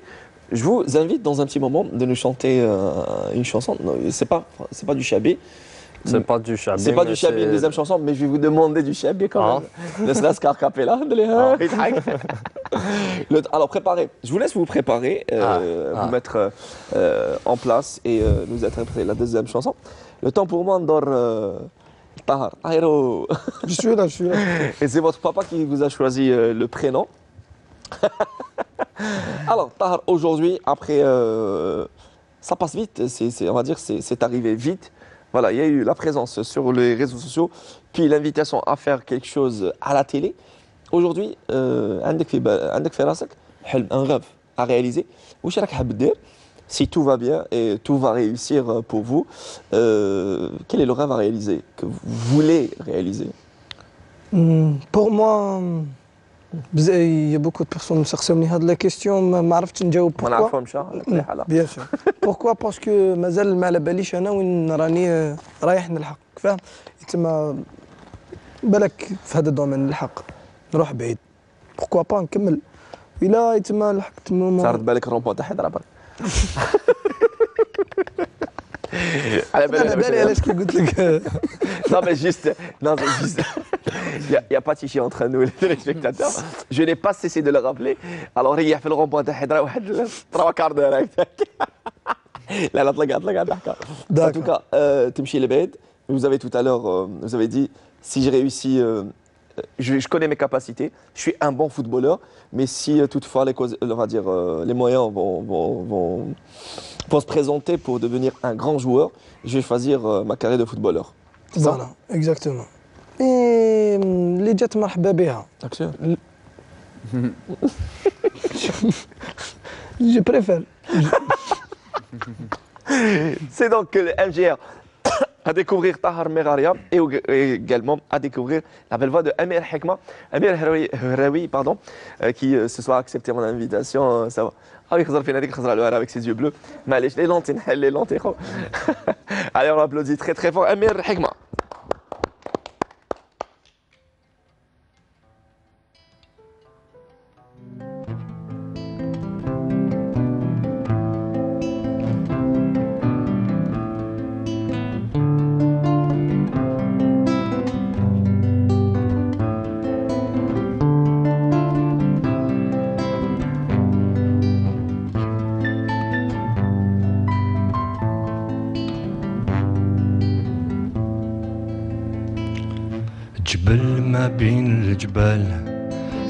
Je vous invite dans un petit moment de nous chanter une chanson. C'est pas du Chabi. C'est pas du Chabi. C'est pas du Chabi, une deuxième chanson, mais je vais vous demander du Chabi quand même. Ne serait-ce qu'à cappella. Alors préparez. Je vous laisse vous préparer, vous mettre en place et nous interpréter la deuxième chanson. Le temps pour moi d'or Tahar. Aïro. Je suis là. Et c'est votre papa qui vous a choisi le prénom. Alors Tahar, aujourd'hui, après, ça passe vite. On va dire, c'est arrivé vite. Voilà, il y a eu la présence sur les réseaux sociaux, puis l'invitation à faire quelque chose à la télé. Aujourd'hui, عندك في راسك حلم, un rêve à réaliser. واش راك حاب دير si tout va bien et tout va réussir pour vous? Quel est le rêve à réaliser que vous voulez réaliser? Pour moi, il y a beaucoup de personnes qui me posent la question, ما عرفتش نجاوب ما pourquoi. نعرفهمش Bien sûr. Pourquoi? Parce que مازال ما على باليش انا وين راني رايح نلحق، فاهم؟ تما بالك في هذا الدومين نلحق نروح بعيد. Pourquoi pas نكمل. إلا تما لحقت صارت بالك رومبو تاع حيدر برك. على بالي علاش كي قلت لك. Non mais juste, il n'y a pas de chichi entre nous les téléspectateurs. Je n'ai pas cessé de le rappeler. Alors il y a fait le rond-point de Hedra ou 3 quarts d'heure. لا لا طلقها ضحكة. En tout cas, تمشي لبعيد. Vous avez tout à l'heure, vous avez dit, si je réussis, je connais mes capacités, je suis un bon footballeur, mais si toutefois les moyens vont se présenter pour devenir un grand joueur, je vais choisir ma carrière de footballeur. Voilà, exactement. Et اللي جات مرحبا بها. Je préfère. C'est donc le MGR à découvrir Tahar Meraria et également à découvrir la belle voix de Amir Hekma, Amir Hraoui, pardon, qui ce soir a accepté mon invitation. Ça va. Ah oui, avec ses yeux bleus. Mais les lentilles. Allez, on applaudit très très fort Amir Hekma. جبل ما بين الجبال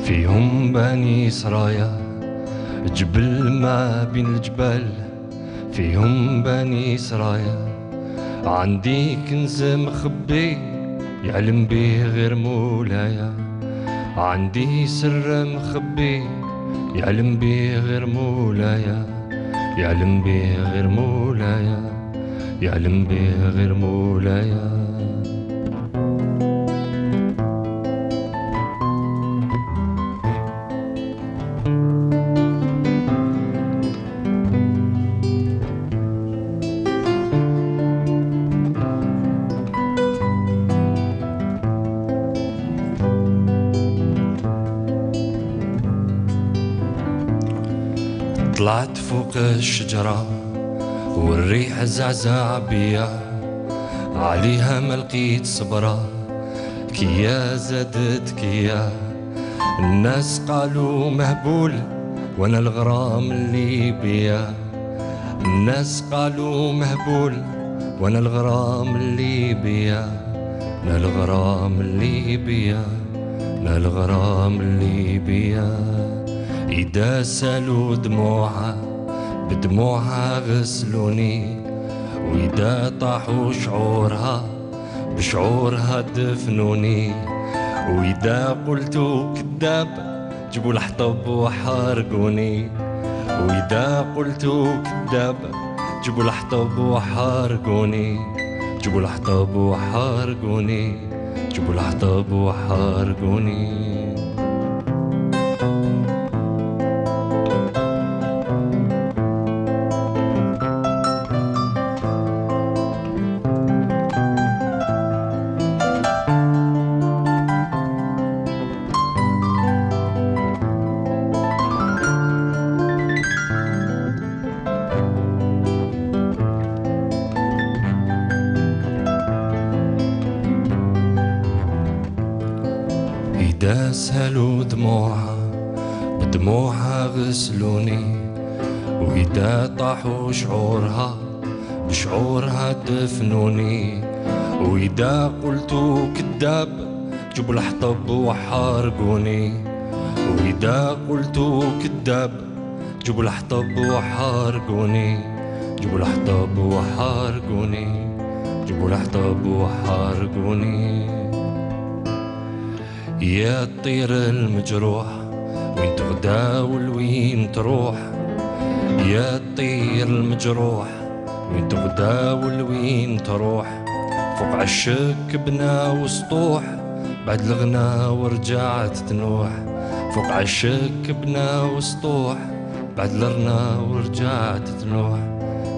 فيهم بني سرايا، جبل ما بين الجبال فيهم بني سرايا، عندي كنز مخبي يعلم بيه غير مولايا، عندي سر مخبي يعلم بيه غير مولايا، يعلم بيه غير مولايا، يعلم بيه غير مولايا. طلعت فوق الشجرة والريح زعزع بيا، عليها ما لقيت صبرة كيا زادت كيا، الناس قالوا مهبول وانا الغرام اللي بيا. الناس قالوا مهبول وانا الغرام اللي بيا. انا الغرام اللي بيا. انا الغرام اللي بيا. اذا سالوا دموعها بدموعها غسلوني، واذا طاحوا شعورها بشعورها دفنوني، واذا قلتوا كذاب جيبوا الحطب وحارقوني، واذا قلتوا كذاب جيبوا الحطب وحارقوني، جيبوا الحطب وحارقوني، جيبوا الحطب وحارقوني. إذا سالوا دموعها بدموعها غسلوني، وإذا طاحوا شعورها بشعورها دفنوني، وإذا قلتوا كذاب جيبوا الحطب وحارقوني، وإذا قلتوا كذاب جيبوا الحطب وحارقوني، جيبوا الحطب وحارقوني، جيبوا الحطب وحارقوني. يا الطير المجروح وين تغدا ولوين تروح، يا الطير المجروح وين تغدا ولوين تروح، فوق عشك بنا وسطوح بعد الغنا ورجعت تنوح، فوق عشك بنا وسطوح بعد الغنا ورجعت تنوح،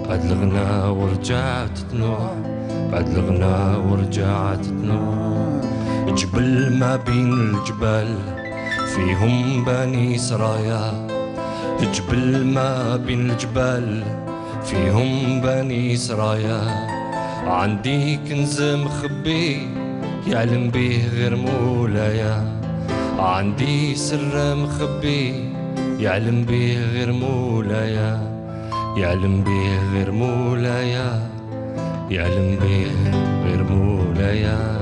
بعد الغنا ورجعت تنوح، بعد الغنا ورجعت تنوح. جبل ما بين الجبال فيهم بني سرايا، جبل ما بين الجبال فيهم بني سرايا، عندي كنز مخبي يعلم به غير مولايا، عندي سر مخبي يعلم به غير مولايا، يعلم به غير مولايا، يعلم به غير مولايا.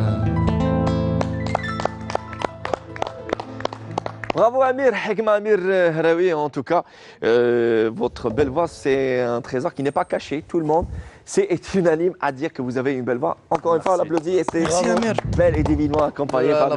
Bravo Amir, Hekma Amir Harawi en tout cas. Votre belle voix, c'est un trésor qui n'est pas caché. Tout le monde est unanime à dire que vous avez une belle voix. Encore une fois, on l'applaudit et c'est vraiment belle et divinement accompagné par la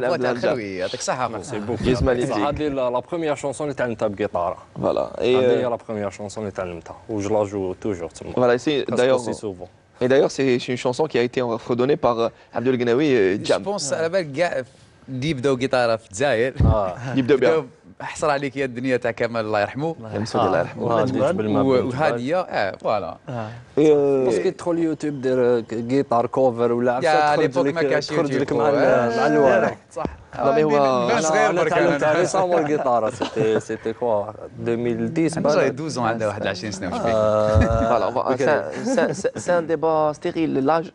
يعطيك الصحة. Merci beaucoup. Yes, magnifique. هذه لا بروميير شونسون اللي تعلمتها بقيطارة. Voilà. هذه هي لا بروميير شونسون اللي تعلمتها وجو لا جو توجور تما. Voilà, c'est d'ailleurs. aussi souvent. Et d'ailleurs, c'est une chanson qui a été redonnée par Abdel Gnawi et جو Jam. بونس على بالك كاع اللي يبداو قيطاره في الجزائر يبداو بها. حصر عليك يا الدنيا تاع كمال الله يرحمه. يمسود الله يرحمه. وهذه فوالا. بس كي تدخل يوتيوب دير جيتار كوفر ولا يا ليبوك ما كاش تخرج لك يوتيوب. مع الورق. صح. لا مي هو بس صغير انا برك تعلمتها ريسامون الجيتار سيتي كوا 2010 انا جاي 12 عنده 21 سنه وش فيه. Voilà, c'est un débat stérile, l'âge.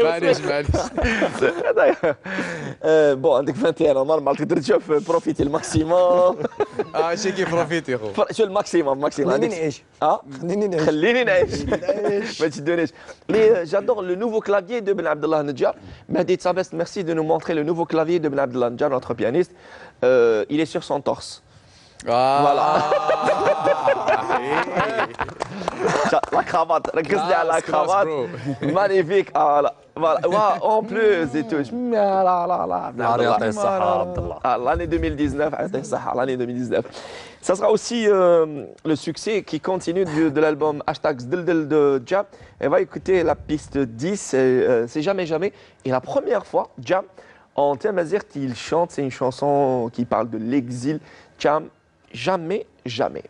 معليش Bon, عندك 21 نورمال تقدر تشوف بروفيتي الماكسيموم. شي كي بروفيتي خو. شو الماكسيموم خليني نعيش خليني نعيش ما تشدونيش. Mais j'adore le nouveau clavier de Ben Abdallah Nedjar. Mehdi Tsabest, merci de nous montrer le nouveau clavier de Ben Abdallah Nedjar, notre pianiste. Il est sur son torse. Voilà. La cravate, ركزني على la cravate. Magnifique. Voilà. En plus et tout. يعطيه الصحة عبد الله. L'année 2019, l'année 2019. Ça sera aussi le succès qui continue de l'album Hashtag Zdildil de Jam. On va écouter la piste 10, c'est Jamais Jamais. Et la première fois, Jam, en Tamazirt, il chante, c'est une chanson qui parle de l'exil. Jam, Jamais Jamais.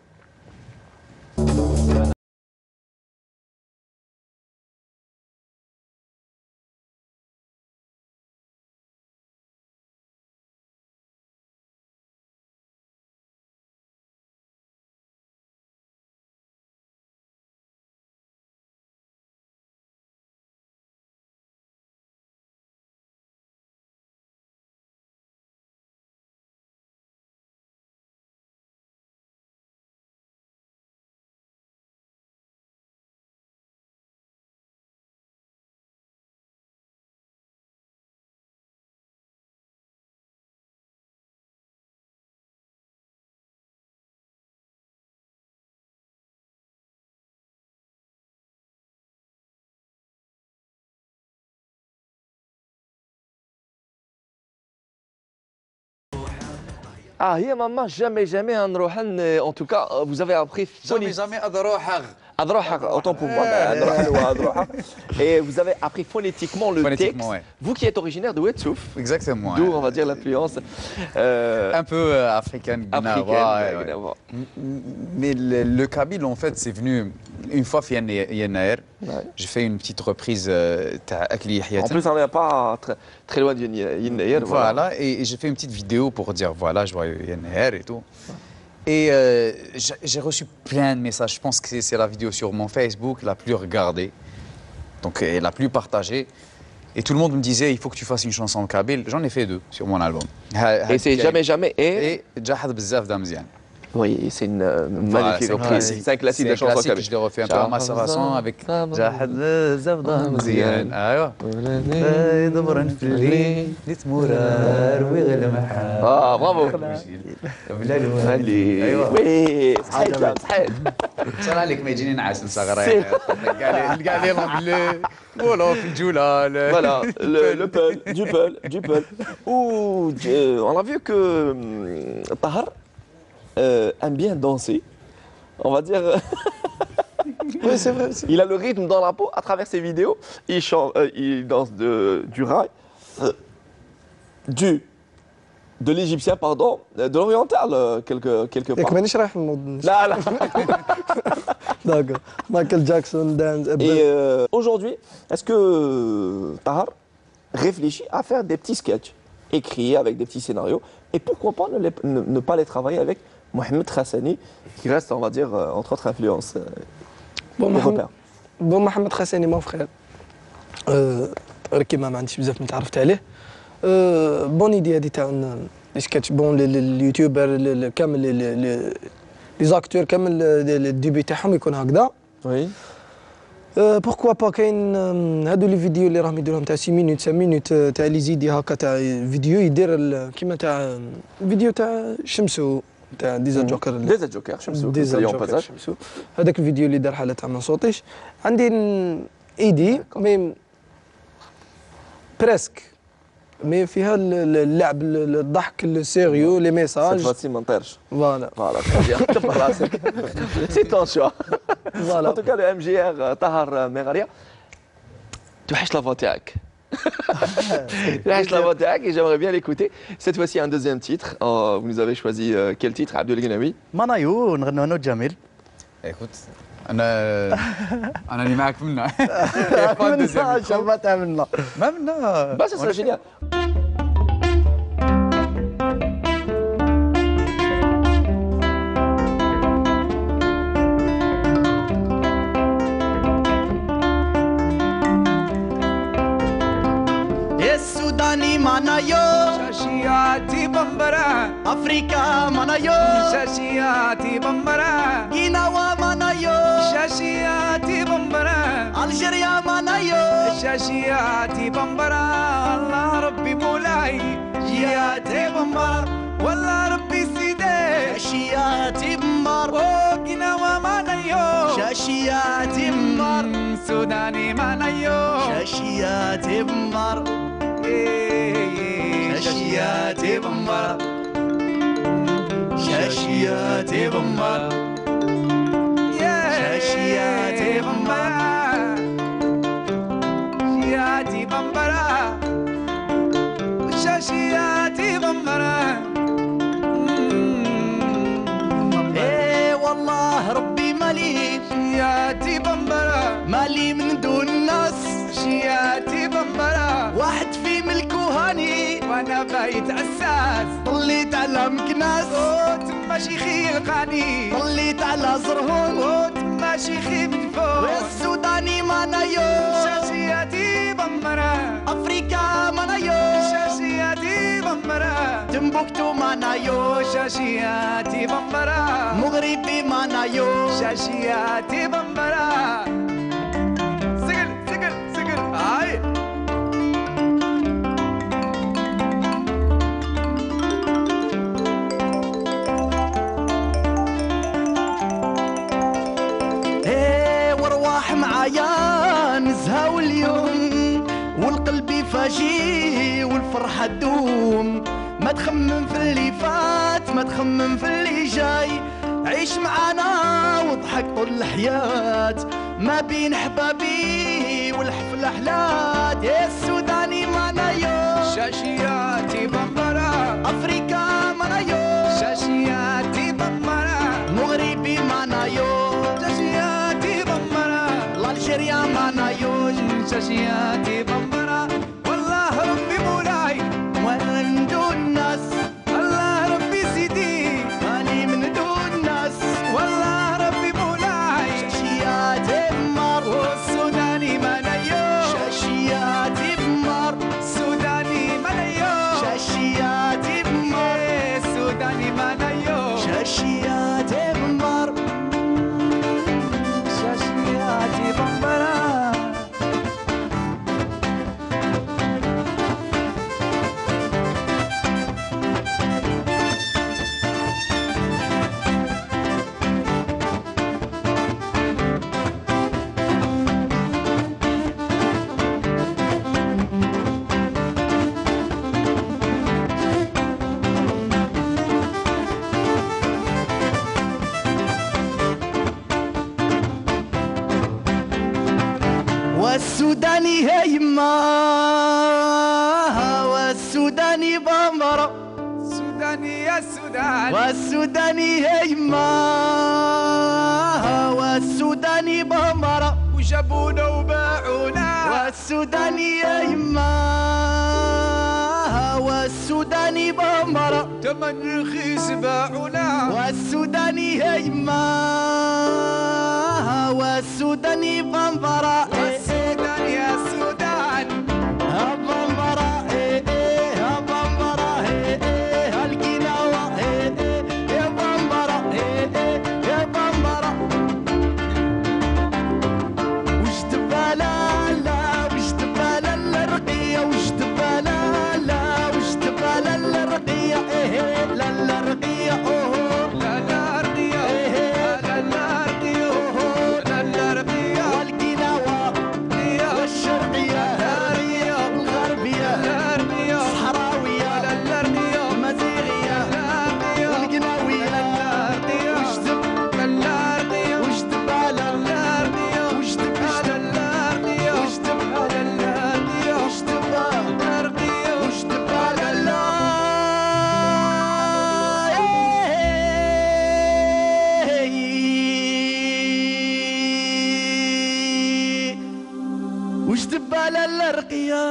Ah, هي maman, jamais نروح. En tout cas, vous avez appris jamais أدروحغ. Adrohar, autant pour moi, et vous avez appris phonétiquement le texte. Ouais. Vous qui êtes originaire de Ouetsouf, Exactement. d'où on va dire l'influence Un peu africaine. africaine. Mais le kabyle, en fait, c'est venu une fois في يناير. J'ai fait une petite reprise تاع أكلي يحيى. En plus, on n'est pas très loin de Yennayer. Voilà, et j'ai fait une petite vidéo pour dire voilà, je vois Yennayer et tout. Et j'ai reçu plein de messages. Je pense que c'est la vidéo sur mon Facebook la plus regardée, donc et la plus partagée. Et tout le monde me disait il faut que tu fasses une chanson en kabyle. J'en ai fait 2 sur mon album. Et c'est jamais Et Jahad Bzaf d'Amzian. Oui, c'est une magnifique reprise. C'est un classique de la chanson kabyle. Je l'ai refait un peu à ma façon avec Jahad Bzaf d'Amzian. Ah, bravo. Oui, صحيح صحيح. صار عليك ما يجيني نعاس نصغر. قال لي لونجلي ولا في الجولان. Voilà, le peul, du peul. Ouh, on a vu que Tahar aime bien danser. On va dire. Oui, c'est vrai. Il a le rythme dans la peau à travers ses vidéos. Il chante, il danse du rail, de l'égyptien, pardon, de l'oriental quelque part. مانيش رايح في الموضوع. Là, là. D'accord. Michael Jackson, dance. Et aujourd'hui, est-ce que Tahar réfléchit à faire des petits sketchs écrits avec des petits scénarios et pourquoi pas ne pas les travailler avec Mohamed Khassani qui reste, on va dire, entre autres influences et repères. بون محمد خاساني مون فخير كيما ما عنديش بزاف متعرفت عليه بون ايدي هذه تاع لي سكتش بون اليوتيوبر كامل لي زاكتور كامل الديبي تاعهم يكون هكذا Oui. بوركوا با كاين هادو لي فيديو اللي راهم يديرهم تاع 6 مينوت 5 مينوت تاع لي زيدي هكا تاع فيديو يدير كيما تاع الفيديو تاع شمسو تاع ديزا جوكر Des Jokers, شمسو. ديزا جوكر شمسو هذاك الفيديو اللي دار حاله تاع ما نصوتيش عندي ايدي مي بريسك مي فيها اللعب الضحك السيريو لي Cette ميساج fois-ci, ما نطيرش. فوالا Voilà, très bien. تبع راسك. C'est ton choix. En فوالا tout cas, le MGR Tahar Meraria, توحش la voix تاعك. توحش la voix تاعك et j'aimerais bien l'écouter. Cette fois-ci, un deuxième titre. Vous nous avez choisi quel titre, Abdel Gnawi? منايو نغنوا انا وجميل. Écoute, أنا اللي معك منا. Pas de deuxième micro. شبات عملنا. ما منا. Bah, ça serait génial. السوداني منايو شاشياتي بمبرا افريكا منايو شاشياتي بمبرا غينوا منايو شاشياتي بمبرا الجيريا منايو شاشياتي بمبرا الله ربي مولاي جياتي بمبرا والله ربي سيدي شاشياتي بمر وقنا ومانيو شاشياتي بمر سوداني مانيو شاشياتي بمر شاشياتي بمر شاشياتي بمر شاشياتي بمبرا شاشياتي بمبرا شاشياتي بمبرا ايه والله ربي مالي شاشياتي بمبرا مالي من دون الناس شاشياتي بمبرا واحد في ملكو هاني وانا بايت عساس طليت على مكناس تما شيخي القاني طليت على زرهون تما شيخي من فوق والسوداني منايو شاشياتي بمبرا افريكا منايو شاشياتي بمبرا تمبكتو منايو شاشياتي بمبرا مغربي منايو شاشياتي بمبرا سقل سقل سقل هاي ايه وارواح معايا نزهاو اليوم والقلب يفاجي والفرحة تدوم ما تخمم في اللي فات ما تخمم في اللي جاي عيش معانا واضحك طول الحياة ما بين حبابي والحفلة حلات يا السوداني معنا يو شاشياتي بمبرا أفريكا معنا يو شاشياتي بمبرا مغربي معنا يو شاشياتي بمبرا الجيريا معنا يو شاشياتي بمبرا والله ربي مولاي وانا من دون الناس الله ربي سيدي أني من دون الناس والله ربي مولاي شاشياتي بمار والسوداني منايو شاشياتي بمار السوداني منايو شاشياتي بمار السوداني منايو شاشياتي بمار شاشياتي بمبرا والسوداني هيما والسوداني بمبرا السوداني يا السودان والسوداني هيما والسوداني بمبرا وجابونا وباعونا والسوداني هيما والسوداني بمبرا تمن رخيص باعونا والسوداني هيما والسوداني بمبرا السودان يا السودان بمبرا بمبرا القناوة يا بمبرا يا بمبرا وش تبالا لا وش تبالا الرقية وش تبالا لا وش تبالا الرقية لا الرقية لا لا رقية لا لا رقية لا لا رقية القناوة والشرقية الغربية الصحراوية المزيغية والقناوية وش تبالا وش تبالا وش تبالا وش تبالا وش تبالا وش تبالا الرقية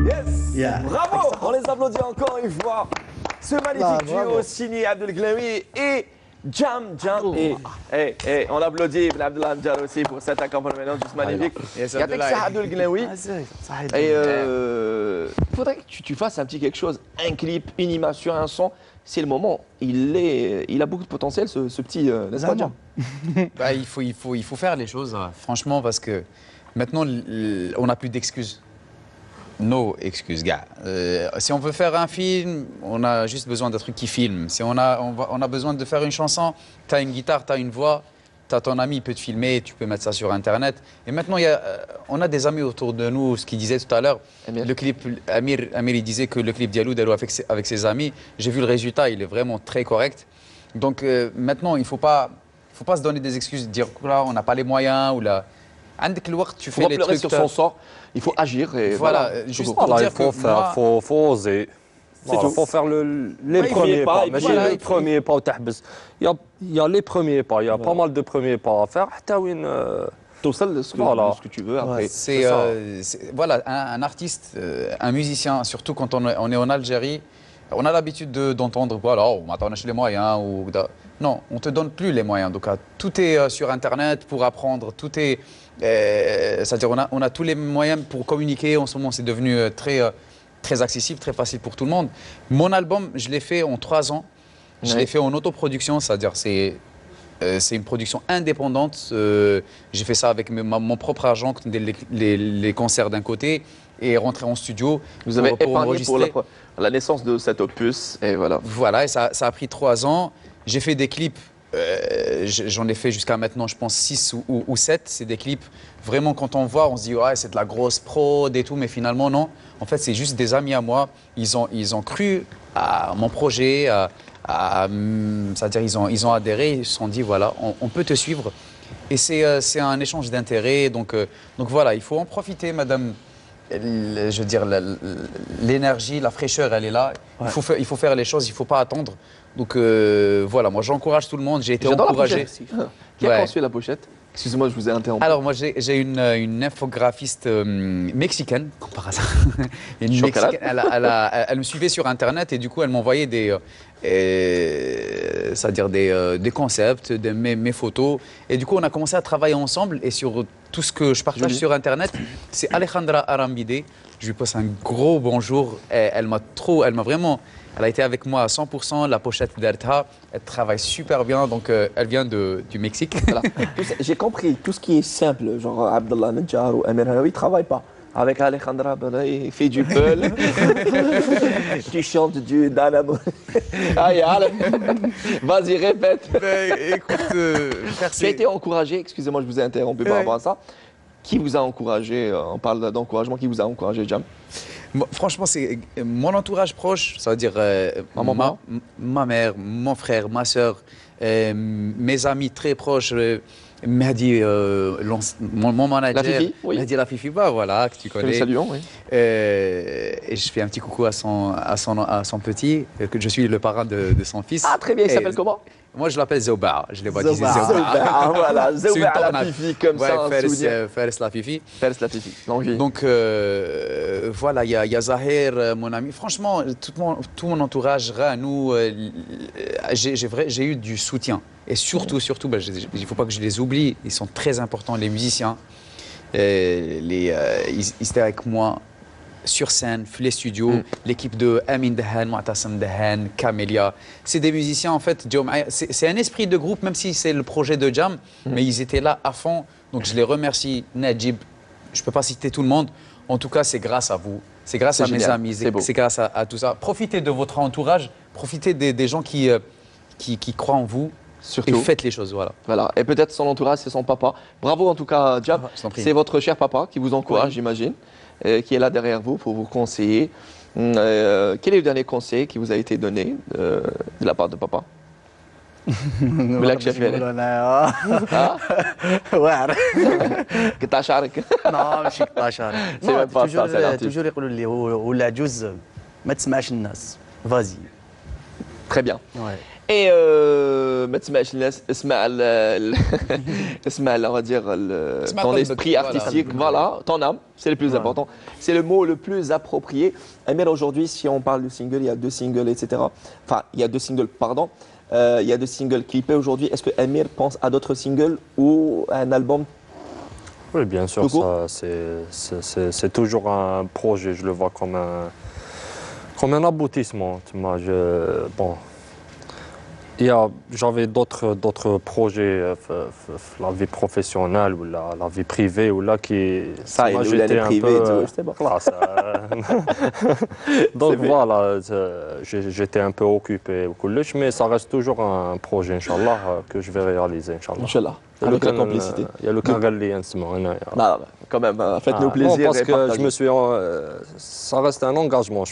Yes. Yeah. Bravo. On les applaudit encore une fois. Ce magnifique bravo. duo signé Abdel Glaoui et Jam. Et on applaudit Ibn Abdel Amjad aussi pour cet accompagnement juste magnifique. Yes, Il y a Abdoulaye. Abdel Glaoui. Et il faudrait que tu fasses un petit quelque chose, un clip, une image sur un son. C'est le moment. Il a beaucoup de potentiel, ce petit, n'est-ce pas, Jam? Bah, il faut faire les choses, franchement, parce que maintenant, on n'a plus d'excuses. No excuses, gars. Si on veut faire un film, on a juste besoin d'un truc qui filme. Si on a besoin de faire une chanson, tu as une guitare, tu as une voix, tu as ton ami, il peut te filmer, tu peux mettre ça sur Internet. Et maintenant, on a des amis autour de nous, ce qu'il disait tout à l'heure. Le clip, Amir, il disait que le clip Diallo avec ses amis, j'ai vu le résultat, il est vraiment très correct. Donc maintenant, il ne faut pas se donner des excuses, dire que là, on n'a pas les moyens ou là. Tu faut fais pas les pleurer trucs. sur son sort. Il faut agir. Et Voilà, voilà. juste pour Voilà, dire il faut que faire, moi, faut oser. Il faut faire les premiers pas. et Mais puis c'est voilà, le premier pas. Il y a les premiers pas. Il y a pas mal de premiers pas à faire. توصل ce Voilà. que tu veux après. voilà, un artiste, un musicien, surtout quand on est en Algérie, on a l'habitude d'entendre, voilà, on m'attend les moyens. Non, on ne te donne plus les moyens. Donc, tout est sur Internet pour apprendre, tout est... c'est-à-dire, on a tous les moyens pour communiquer. En ce moment, c'est devenu très accessible, très facile pour tout le monde. Mon album, je l'ai fait en 3 ans. Je l'ai fait en autoproduction, c'est-à-dire c'est une production indépendante. J'ai fait ça avec mon propre argent, les concerts d'un côté, et rentrer en studio. Vous avez pour épargné enregistrer. pour la naissance de cet opus, et voilà. Voilà, et ça a pris 3 ans. J'ai fait des clips j'en ai fait jusqu'à maintenant, je pense, 6 ou 7. C'est des clips, vraiment, quand on voit, on se dit, ouais, c'est de la grosse prod et tout, mais finalement, non. En fait, c'est juste des amis à moi. Ils ont cru à mon projet, c'est-à-dire ils ont adhéré, ils se sont dit, voilà, on peut te suivre. Et c'est un échange d'intérêts. Donc voilà, il faut en profiter, madame. Je veux dire, l'énergie, la fraîcheur, elle est là. Ouais. Il faut faire les choses, il ne faut pas attendre. Donc voilà, moi j'encourage tout le monde, j'ai été encouragé. Qui a conçu la pochette? Excusez-moi, je vous ai interrompu. Alors moi j'ai une infographiste mexicaine, comme par hasard. Elle me suivait sur Internet et du coup elle m'envoyait c'est-à-dire des concepts, mes photos. Et du coup on a commencé à travailler ensemble et sur tout ce que je partage sur Internet, c'est Alejandra Arambide. Je lui passe un gros bonjour. Elle m'a vraiment... Elle a été avec moi à 100%, la pochette d'Erta. Elle travaille super bien, donc elle vient du Mexique. Voilà. J'ai compris, tout ce qui est simple, genre Abdallah Nadjar ou Amir Halawi, ne travaille pas. Avec Alejandra, il fait du peul, tu chantes du Danamo. Vas-y, répète. Écoute, tu as été encouragé, excusez-moi, je vous ai interrompu par rapport à ça. Qui vous a encouragé, on parle d'encouragement, qui vous a encouragé, Jam? Franchement, c'est mon entourage proche, ça veut dire ma mère, mon frère, ma soeur, mes amis très proches, Mehdi, mon manager, Lafifi, oui. Mehdi Lafifi, voilà, que tu connais. Saluons, oui. Et je fais un petit coucou à son petit, que je suis le parrain de son fils. Ah, très bien, il s'appelle comment? Moi, je l'appelle Zoba. Je les vois dire Zoba. Voilà, Zoba Lafifi, comme ça, Fares Lafifi. Fares Lafifi, longue. Donc, voilà, il y a Zahir, mon ami. Franchement, tout mon entourage, nous, j'ai eu du soutien. Et surtout, il ne faut pas que je les oublie. Ils sont très importants, les musiciens. Ils étaient avec moi sur scène, les studios, l'équipe de Amin Dahan, Mu'tasim Dahan, Camélia. C'est des musiciens, en fait, c'est un esprit de groupe, même si c'est le projet de Jam, mais ils étaient là à fond. Donc je les remercie, Najib, je ne peux pas citer tout le monde. En tout cas, c'est grâce à vous, c'est grâce à mes amis, c'est grâce à tout ça. Profitez de votre entourage, profitez des gens qui croient en vous. Surtout. Et faites les choses, voilà. Et peut-être son entourage, c'est son papa. Bravo en tout cas, Jam. C'est votre cher papa qui vous encourage, j'imagine. Qui est là derrière vous pour vous conseiller. Quel est le dernier conseil qui vous a été donné de la part de papa? بالك شايف انا واعر قطع شعرك لا ماشي قطع شعرك توجور يقولوا لي ولا عجوز ما تسمعش الناس فازي très bien. Et ما تسمعش الناس اسمع اسمع on va dire ton esprit artistique, voilà, ton âme, c'est le plus important. C'est le mot le plus approprié. Amir, aujourd'hui, si on parle de single, il y a 2 singles, etc. Enfin, il y a 2 singles, pardon. Il y a 2 singles clippés aujourd'hui. Est-ce que Amir pense à d'autres singles ou à un album? Oui, bien sûr, c'est toujours un projet. Je le vois comme un aboutissement. Bon. J'avais d'autres projets, la vie professionnelle ou la vie privée, ou là qui... Ça, j'étais un peu... Donc voilà, j'étais un peu occupé, mais ça reste toujours un projet, Inch'Allah, que je vais réaliser, Inch'Allah. Avec la complicité. Il y a le Kangali en ce moment. Quand même, faites-nous plaisir. Parce que ça reste un engagement,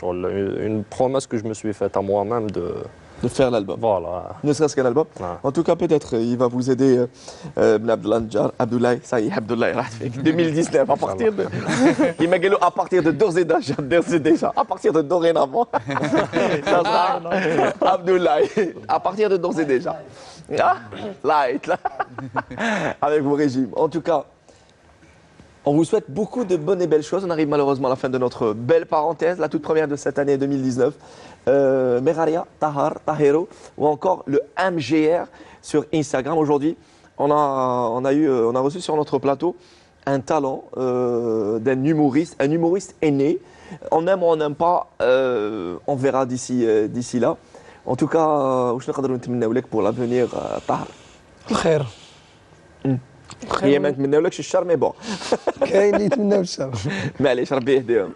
une promesse que je me suis faite à moi-même de faire l'album. Voilà. Ne serait-ce qu'un album. En tout cas, peut-être, il va vous aider, Abdoulaye. Ça y est, Abdoulaye, 2019, à partir de... Il m'a dit à partir de d'ores et déjà. À partir de dorénavant. Ça sera Abdoulaye. À partir de d'ores et déjà. Light, là. Avec vos régimes. En tout cas, on vous souhaite beaucoup de bonnes et belles choses. On arrive malheureusement à la fin de notre belle parenthèse, la toute première de cette année 2019. Meraria, Tahero ou encore le MGR sur Instagram. Aujourd'hui, on a reçu sur notre plateau un talent d'un humoriste, un humoriste aîné. On aime ou on n'aime pas, on verra d'ici là. En tout cas, je نتمنى pour l'avenir, Tahar. الخير. هي ما نتمناولكش الشر مي بون. كاين اللي يتمناو الشر. معليش ربي يهديهم.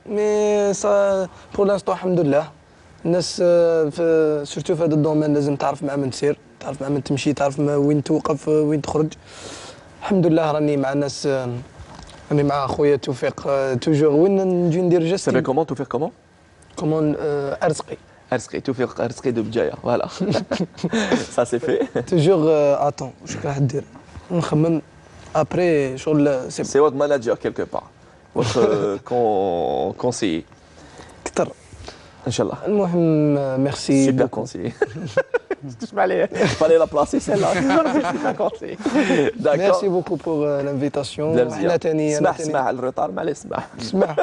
مي سا بور لانستون الحمد لله. الناس سورتو في هذا الدومين لازم تعرف مع من تسير، تعرف مع من تمشي، تعرف وين توقف وين تخرج. الحمد لله راني مع ناس، راني مع خويا توفيق توجور وين نجي ندير Ça جاستي s'appelle comment Toufir comment كومون ارزقي Arzqi, Toufir Arzqi de Bjaya. Voilà. Ça c'est fait. توجور اتون واش راح دير نخمم ابري شغل سي C'est votre manager quelque part. Votre conseiller. كثر. Inch'Allah. المهم ميرسي Super conseiller. Fallait la placer celle-là. Super conseiller. D'accord. ميرسي بوكو بور لانفيتاسيون. لا مزيان. احنا ثاني اسمح اسمح الريطار معليش اسمح. اسمع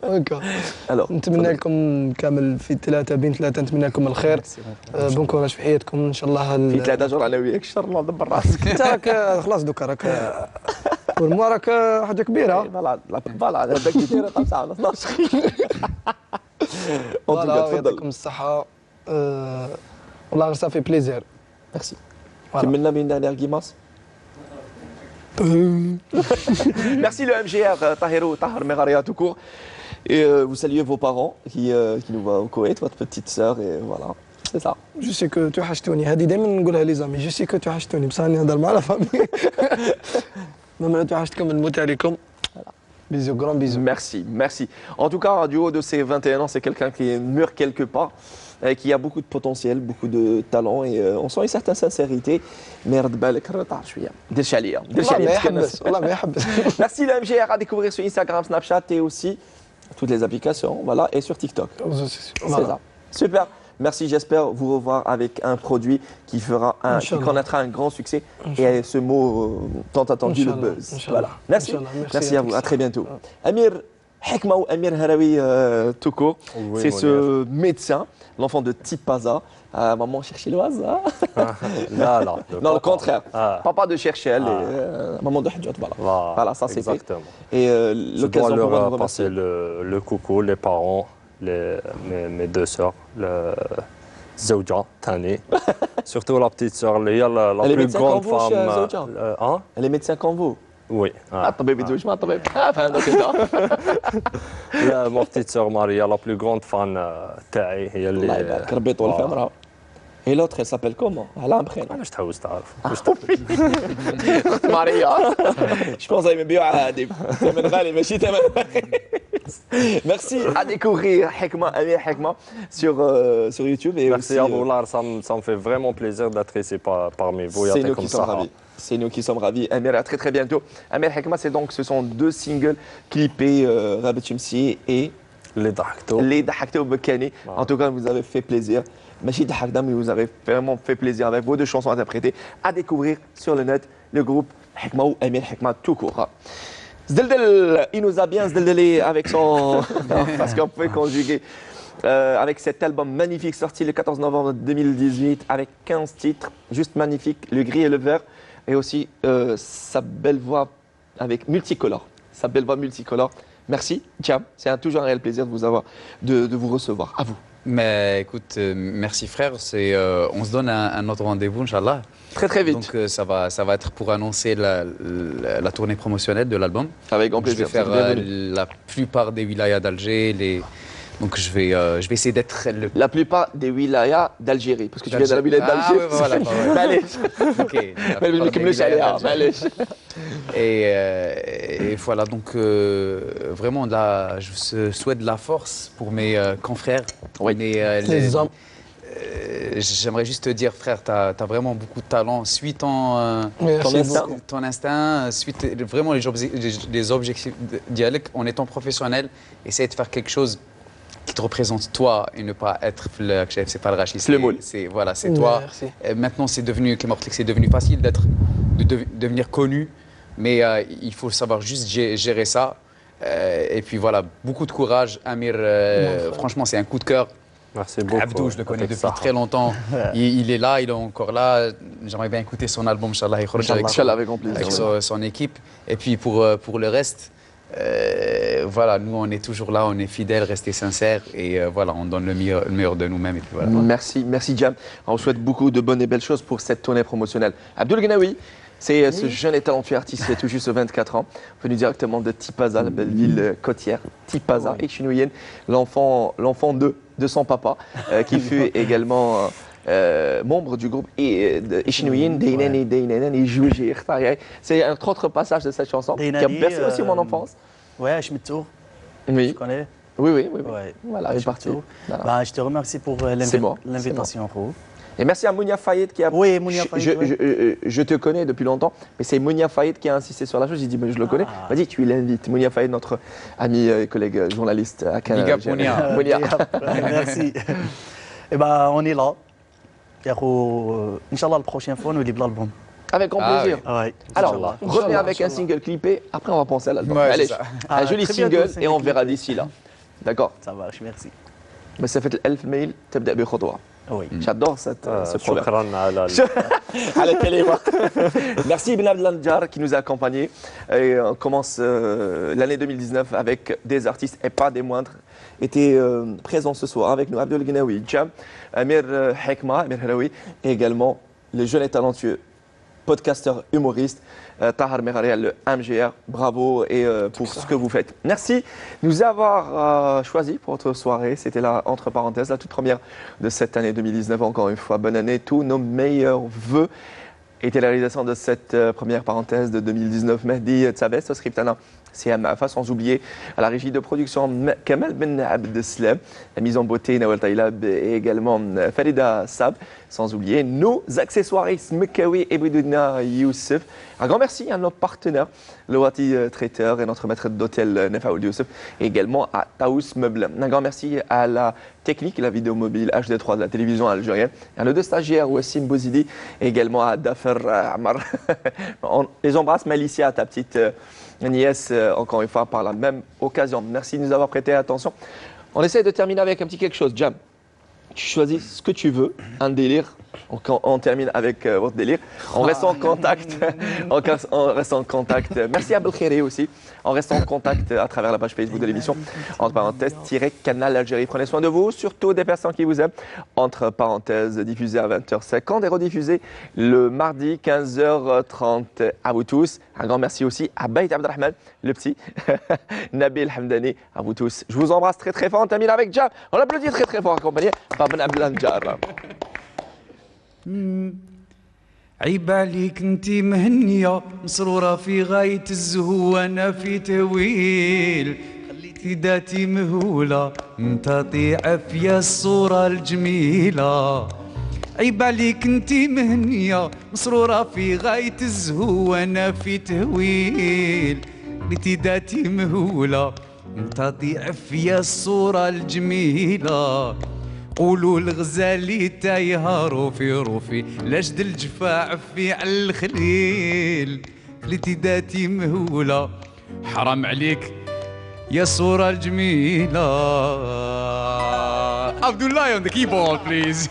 هكا Alors. نتمنى لكم كامل في ثلاثة بين ثلاثة، نتمنى لكم الخير. بون كوراج في حياتكم ان شاء الله. في 3 شهور انا وياك شر الله دبر راسك. انت راك خلاص دوكا راك بور موا راك حاجة كبيرة. فوالا هذاك يدير 5 ونص 12. En tout فوالا cas, تفضل. يعطيكم الصحة. والله غير صافي بليزير. Merci. Voilà. كملنا من dernière guimance. Merci le MGR Tahirou Tahar Meraria tout court. Et vous saluez vos parents qui nous voient au Koweït, votre petite sœur et voilà. C'est ça. جو سي كو توحشتوني، هذه دائما نقولها لي زامي، جو سي كو توحشتوني بصح راني نهضر مع لا فامي. ماما توحشتكم، نموت عليكم. بيزو غران بيزو. Merci, merci. En tout cas, du haut de ses 21 ans, c'est quelqu'un qui est mûr quelque part, qui a beaucoup de potentiel, beaucoup de talent et on sent une certaine sincérité. Merde, بالك الرطار شوية. دير شالية. دير والله ما شالية. يحبس، والله ما يحبس. Merci le MGR à découvrir sur Instagram, Snapchat et aussi toutes les applications, voilà, et sur TikTok. C'est ça. Super. Merci, j'espère vous revoir avec un produit qui Inch'Allah. connaîtra un grand succès et ce mot tant attendu, le Inch'Allah. buzz. Inch'Allah. Voilà. Merci. Inch'Allah. Merci à vous. À tous. très bientôt. Amir Hekma ou Amir Harawi tout court, Oui, c'est ce Mounir. médecin, l'enfant de Tipaza. Maman cherche l'oise. Là, là. Non, le contraire. Ah. Papa de Cherchel et maman de Hadjot. Voilà. Voilà, ça c'est fait. Exactement. Et Je dois l'occasion pour moi de leur remercier. passer le coucou, les parents, mes deux sœurs, Zauja, Tani. Surtout la petite sœur, la Elle est plus médecin grande comme vous, femme. Zauja Hein? Elle est médecin comme vous. Oui. الطبيب يدوش مع الطبيب فهمتك انت Ma petite sœur Maria, la plus grande fan تاعي هي اللي الله يبارك ربي يطول في عمرها. Et l'autre, elle s'appelle comment Elle a un prénom. علاش تحوس تعرف؟ اخت ماريا. Je pense qu'elle aime bien هادي. ثمن غالي ماشي ثمن Merci à découvrir Hekma, Amir Hekma sur YouTube et Merci aussi, à vous, là, ça me fait vraiment plaisir d'être ici parmi vous. c'est nous qui sommes ravis. C'est nous qui sommes ravis. Amir, à très très bientôt. Amir Hekma, ce sont 2 singles clippés, Rabat Chimsi et Les Dahkto. Les Dahakto Bekani. En tout cas, vous avez fait plaisir. Machid Dahakda, mais vous avez vraiment fait plaisir avec vos 2 chansons interprétées à découvrir sur le net, le groupe Hekma ou Amir Hekma tout court. Zdeldel, il nous a bien zdeldelé avec son. Parce qu'on pouvait conjuguer. Avec cet album magnifique sorti le 14 novembre 2018 avec 15 titres, juste magnifique, le gris et le vert, et aussi sa belle voix avec multicolore. Sa belle voix multicolore. Merci, Jam. C'est toujours un réel plaisir de vous avoir, de vous recevoir. À vous. Mais écoute, merci frère. On se donne un autre rendez-vous, Inch'Allah. Très très vite. Donc ça va être pour annoncer la tournée promotionnelle de l'album. Avec grand plaisir. Je vais faire la plupart des wilayas d'Alger. Donc je vais essayer d'être le... La plupart des wilayas d'Algérie, parce que tu viens de la wilaya d'Alger. Ah ouais, voilà. معليش. Ok. ما نكملوش عليها معليش. Et voilà, donc vraiment, là, je souhaite de la force pour mes confrères. Oui. Les hommes. J'aimerais juste te dire, frère, tu as vraiment beaucoup de talent. Suis Merci ton instinct, suis vraiment les objectifs dialecte en étant professionnel. Essaye de faire quelque chose qui te représente toi et ne pas être le chef, c'est pas le rachis. C'est le moule. Voilà, c'est toi. Merci. Maintenant, c'est devenu facile de devenir connu, mais il faut savoir juste gérer ça. Et puis voilà, beaucoup de courage. Amir, franchement, c'est un coup de cœur. Merci beaucoup. Abdou, je le connais depuis très longtemps. Il est là, il est encore là. J'aimerais bien écouter son album, Inch'Allah, Inch'Allah, avec grand plaisir. avec son équipe. Et puis pour le reste, voilà, nous on est toujours là, on est fidèles, restez sincères et voilà, on donne le meilleur de nous-mêmes. Et puis voilà. Merci Jam. On vous souhaite beaucoup de bonnes et belles choses pour cette tournée promotionnelle. Abdul Gnawi, c'est ce jeune et talentueux artiste qui a tout juste 24 ans, venu directement de Tipaza, la belle ville côtière. Tipaza, et Chinouyen, l'enfant de son papa, qui fut également membre du groupe Ishnouyin, Deynani, Jouji, c'est un autre passage de cette chanson qui a bercé aussi mon enfance. Ouais, Schmittour. Oui. Tu connais? Oui. Ouais. Voilà, c'est parti. Voilà. Bah, je te remercie pour l'invitation. Et merci à Mounia Fayed qui a. Oui, Mounia Fayed. Je te connais depuis longtemps, mais c'est Mounia Fayed qui a insisté sur la chose. J'ai dit, mais je le connais. Vas-y, tu l'invites. Mounia Fayed, notre ami et collègue journaliste à Canal. Big up, Mounia. Mounia. Merci. Et ben, on est là. Inch'Allah, la prochaine fois, nous livrons l'album. Avec grand plaisir. Ouais. Alors, revenez avec un single clippé. Après, on va penser à l'album. Ouais, Allez, Ah, un joli très single bientôt, et on single verra clippé. d'ici là. D'accord. Ça marche, merci. مسافة ال1000 ميل تبدأ بخطوة. Oui. J'adore ce proverbe. شكرا على À la télé. Merci Ibn Abdel Nadjar qui nous a accompagnés. Et on commence l'année 2019 avec des artistes et pas des moindres. Étaient présents ce soir avec nous Abdel Gnaoui, Jam, Amir Hekma, Amir Helaoui et également le jeune et talentueux podcasteur humoriste Tahar Merarial, le MGR. Bravo et pour ce que vous faites. Merci de nous avoir choisi pour votre soirée. C'était la entre parenthèses, la toute première de cette année 2019. Encore une fois, bonne année, tous nos meilleurs vœux. Était la réalisation de cette première parenthèse de 2019. Mehdi Tsabes, au script CMAFA, sans oublier à la régie de production Kamal Ben Abdeslam, la mise en beauté Nawal Taïlab et également Farida Sab, sans oublier nos accessoiristes Mekawi et Boudouna Youssef. Un grand merci à nos partenaires, le Wati Traiteur et notre maître d'hôtel Nefaoul Youssef, et également à Taous Meubles. Un grand merci à la technique, la vidéo mobile HD3 de la télévision algérienne, et à nos deux stagiaires, Wassim Bouzidi, et également à Dafer Amar. On les embrasse, Malicia, ta petite nièce, encore une fois, par la même occasion. Merci de nous avoir prêté attention. On essaie de terminer avec un petit quelque chose. Jam, tu choisis ce que tu veux, un délire. On termine avec votre délire. On reste en contact. On reste en contact. Merci à Belkhiri aussi. On reste en contact à travers la page Facebook de l'émission. Entre parenthèses, Canal Algérie. Prenez soin de vous, surtout des personnes qui vous aiment. Entre parenthèses, diffusé à 20h50 et rediffusé le mardi 15h30 à vous tous. Un grand merci aussi à Baït Abdelrahman, le petit, Nabil Hamdani, à vous tous. Je vous embrasse très très fort. On termine avec Jam. On l'applaudit très très fort, accompagné par Ben Abdelnadjar. عيب عليك انتي مهنية مسرورة في غاية الزهو وانا في تهويل خليتي ذاتي مهولة متعطي عافية الصورة الجميلة عيب عليك انتي مهنية مسرورة في غاية الزهو وانا في تهويل خليتي ذاتي مهولة متعطي عافية الصورة الجميلة قولوا الغزالي تايها روفي لاجد الجفا عفي على الخليل خليتي ذاتي مهولة حرام عليك يا صورة الجميلة عبد الله on the keyboard please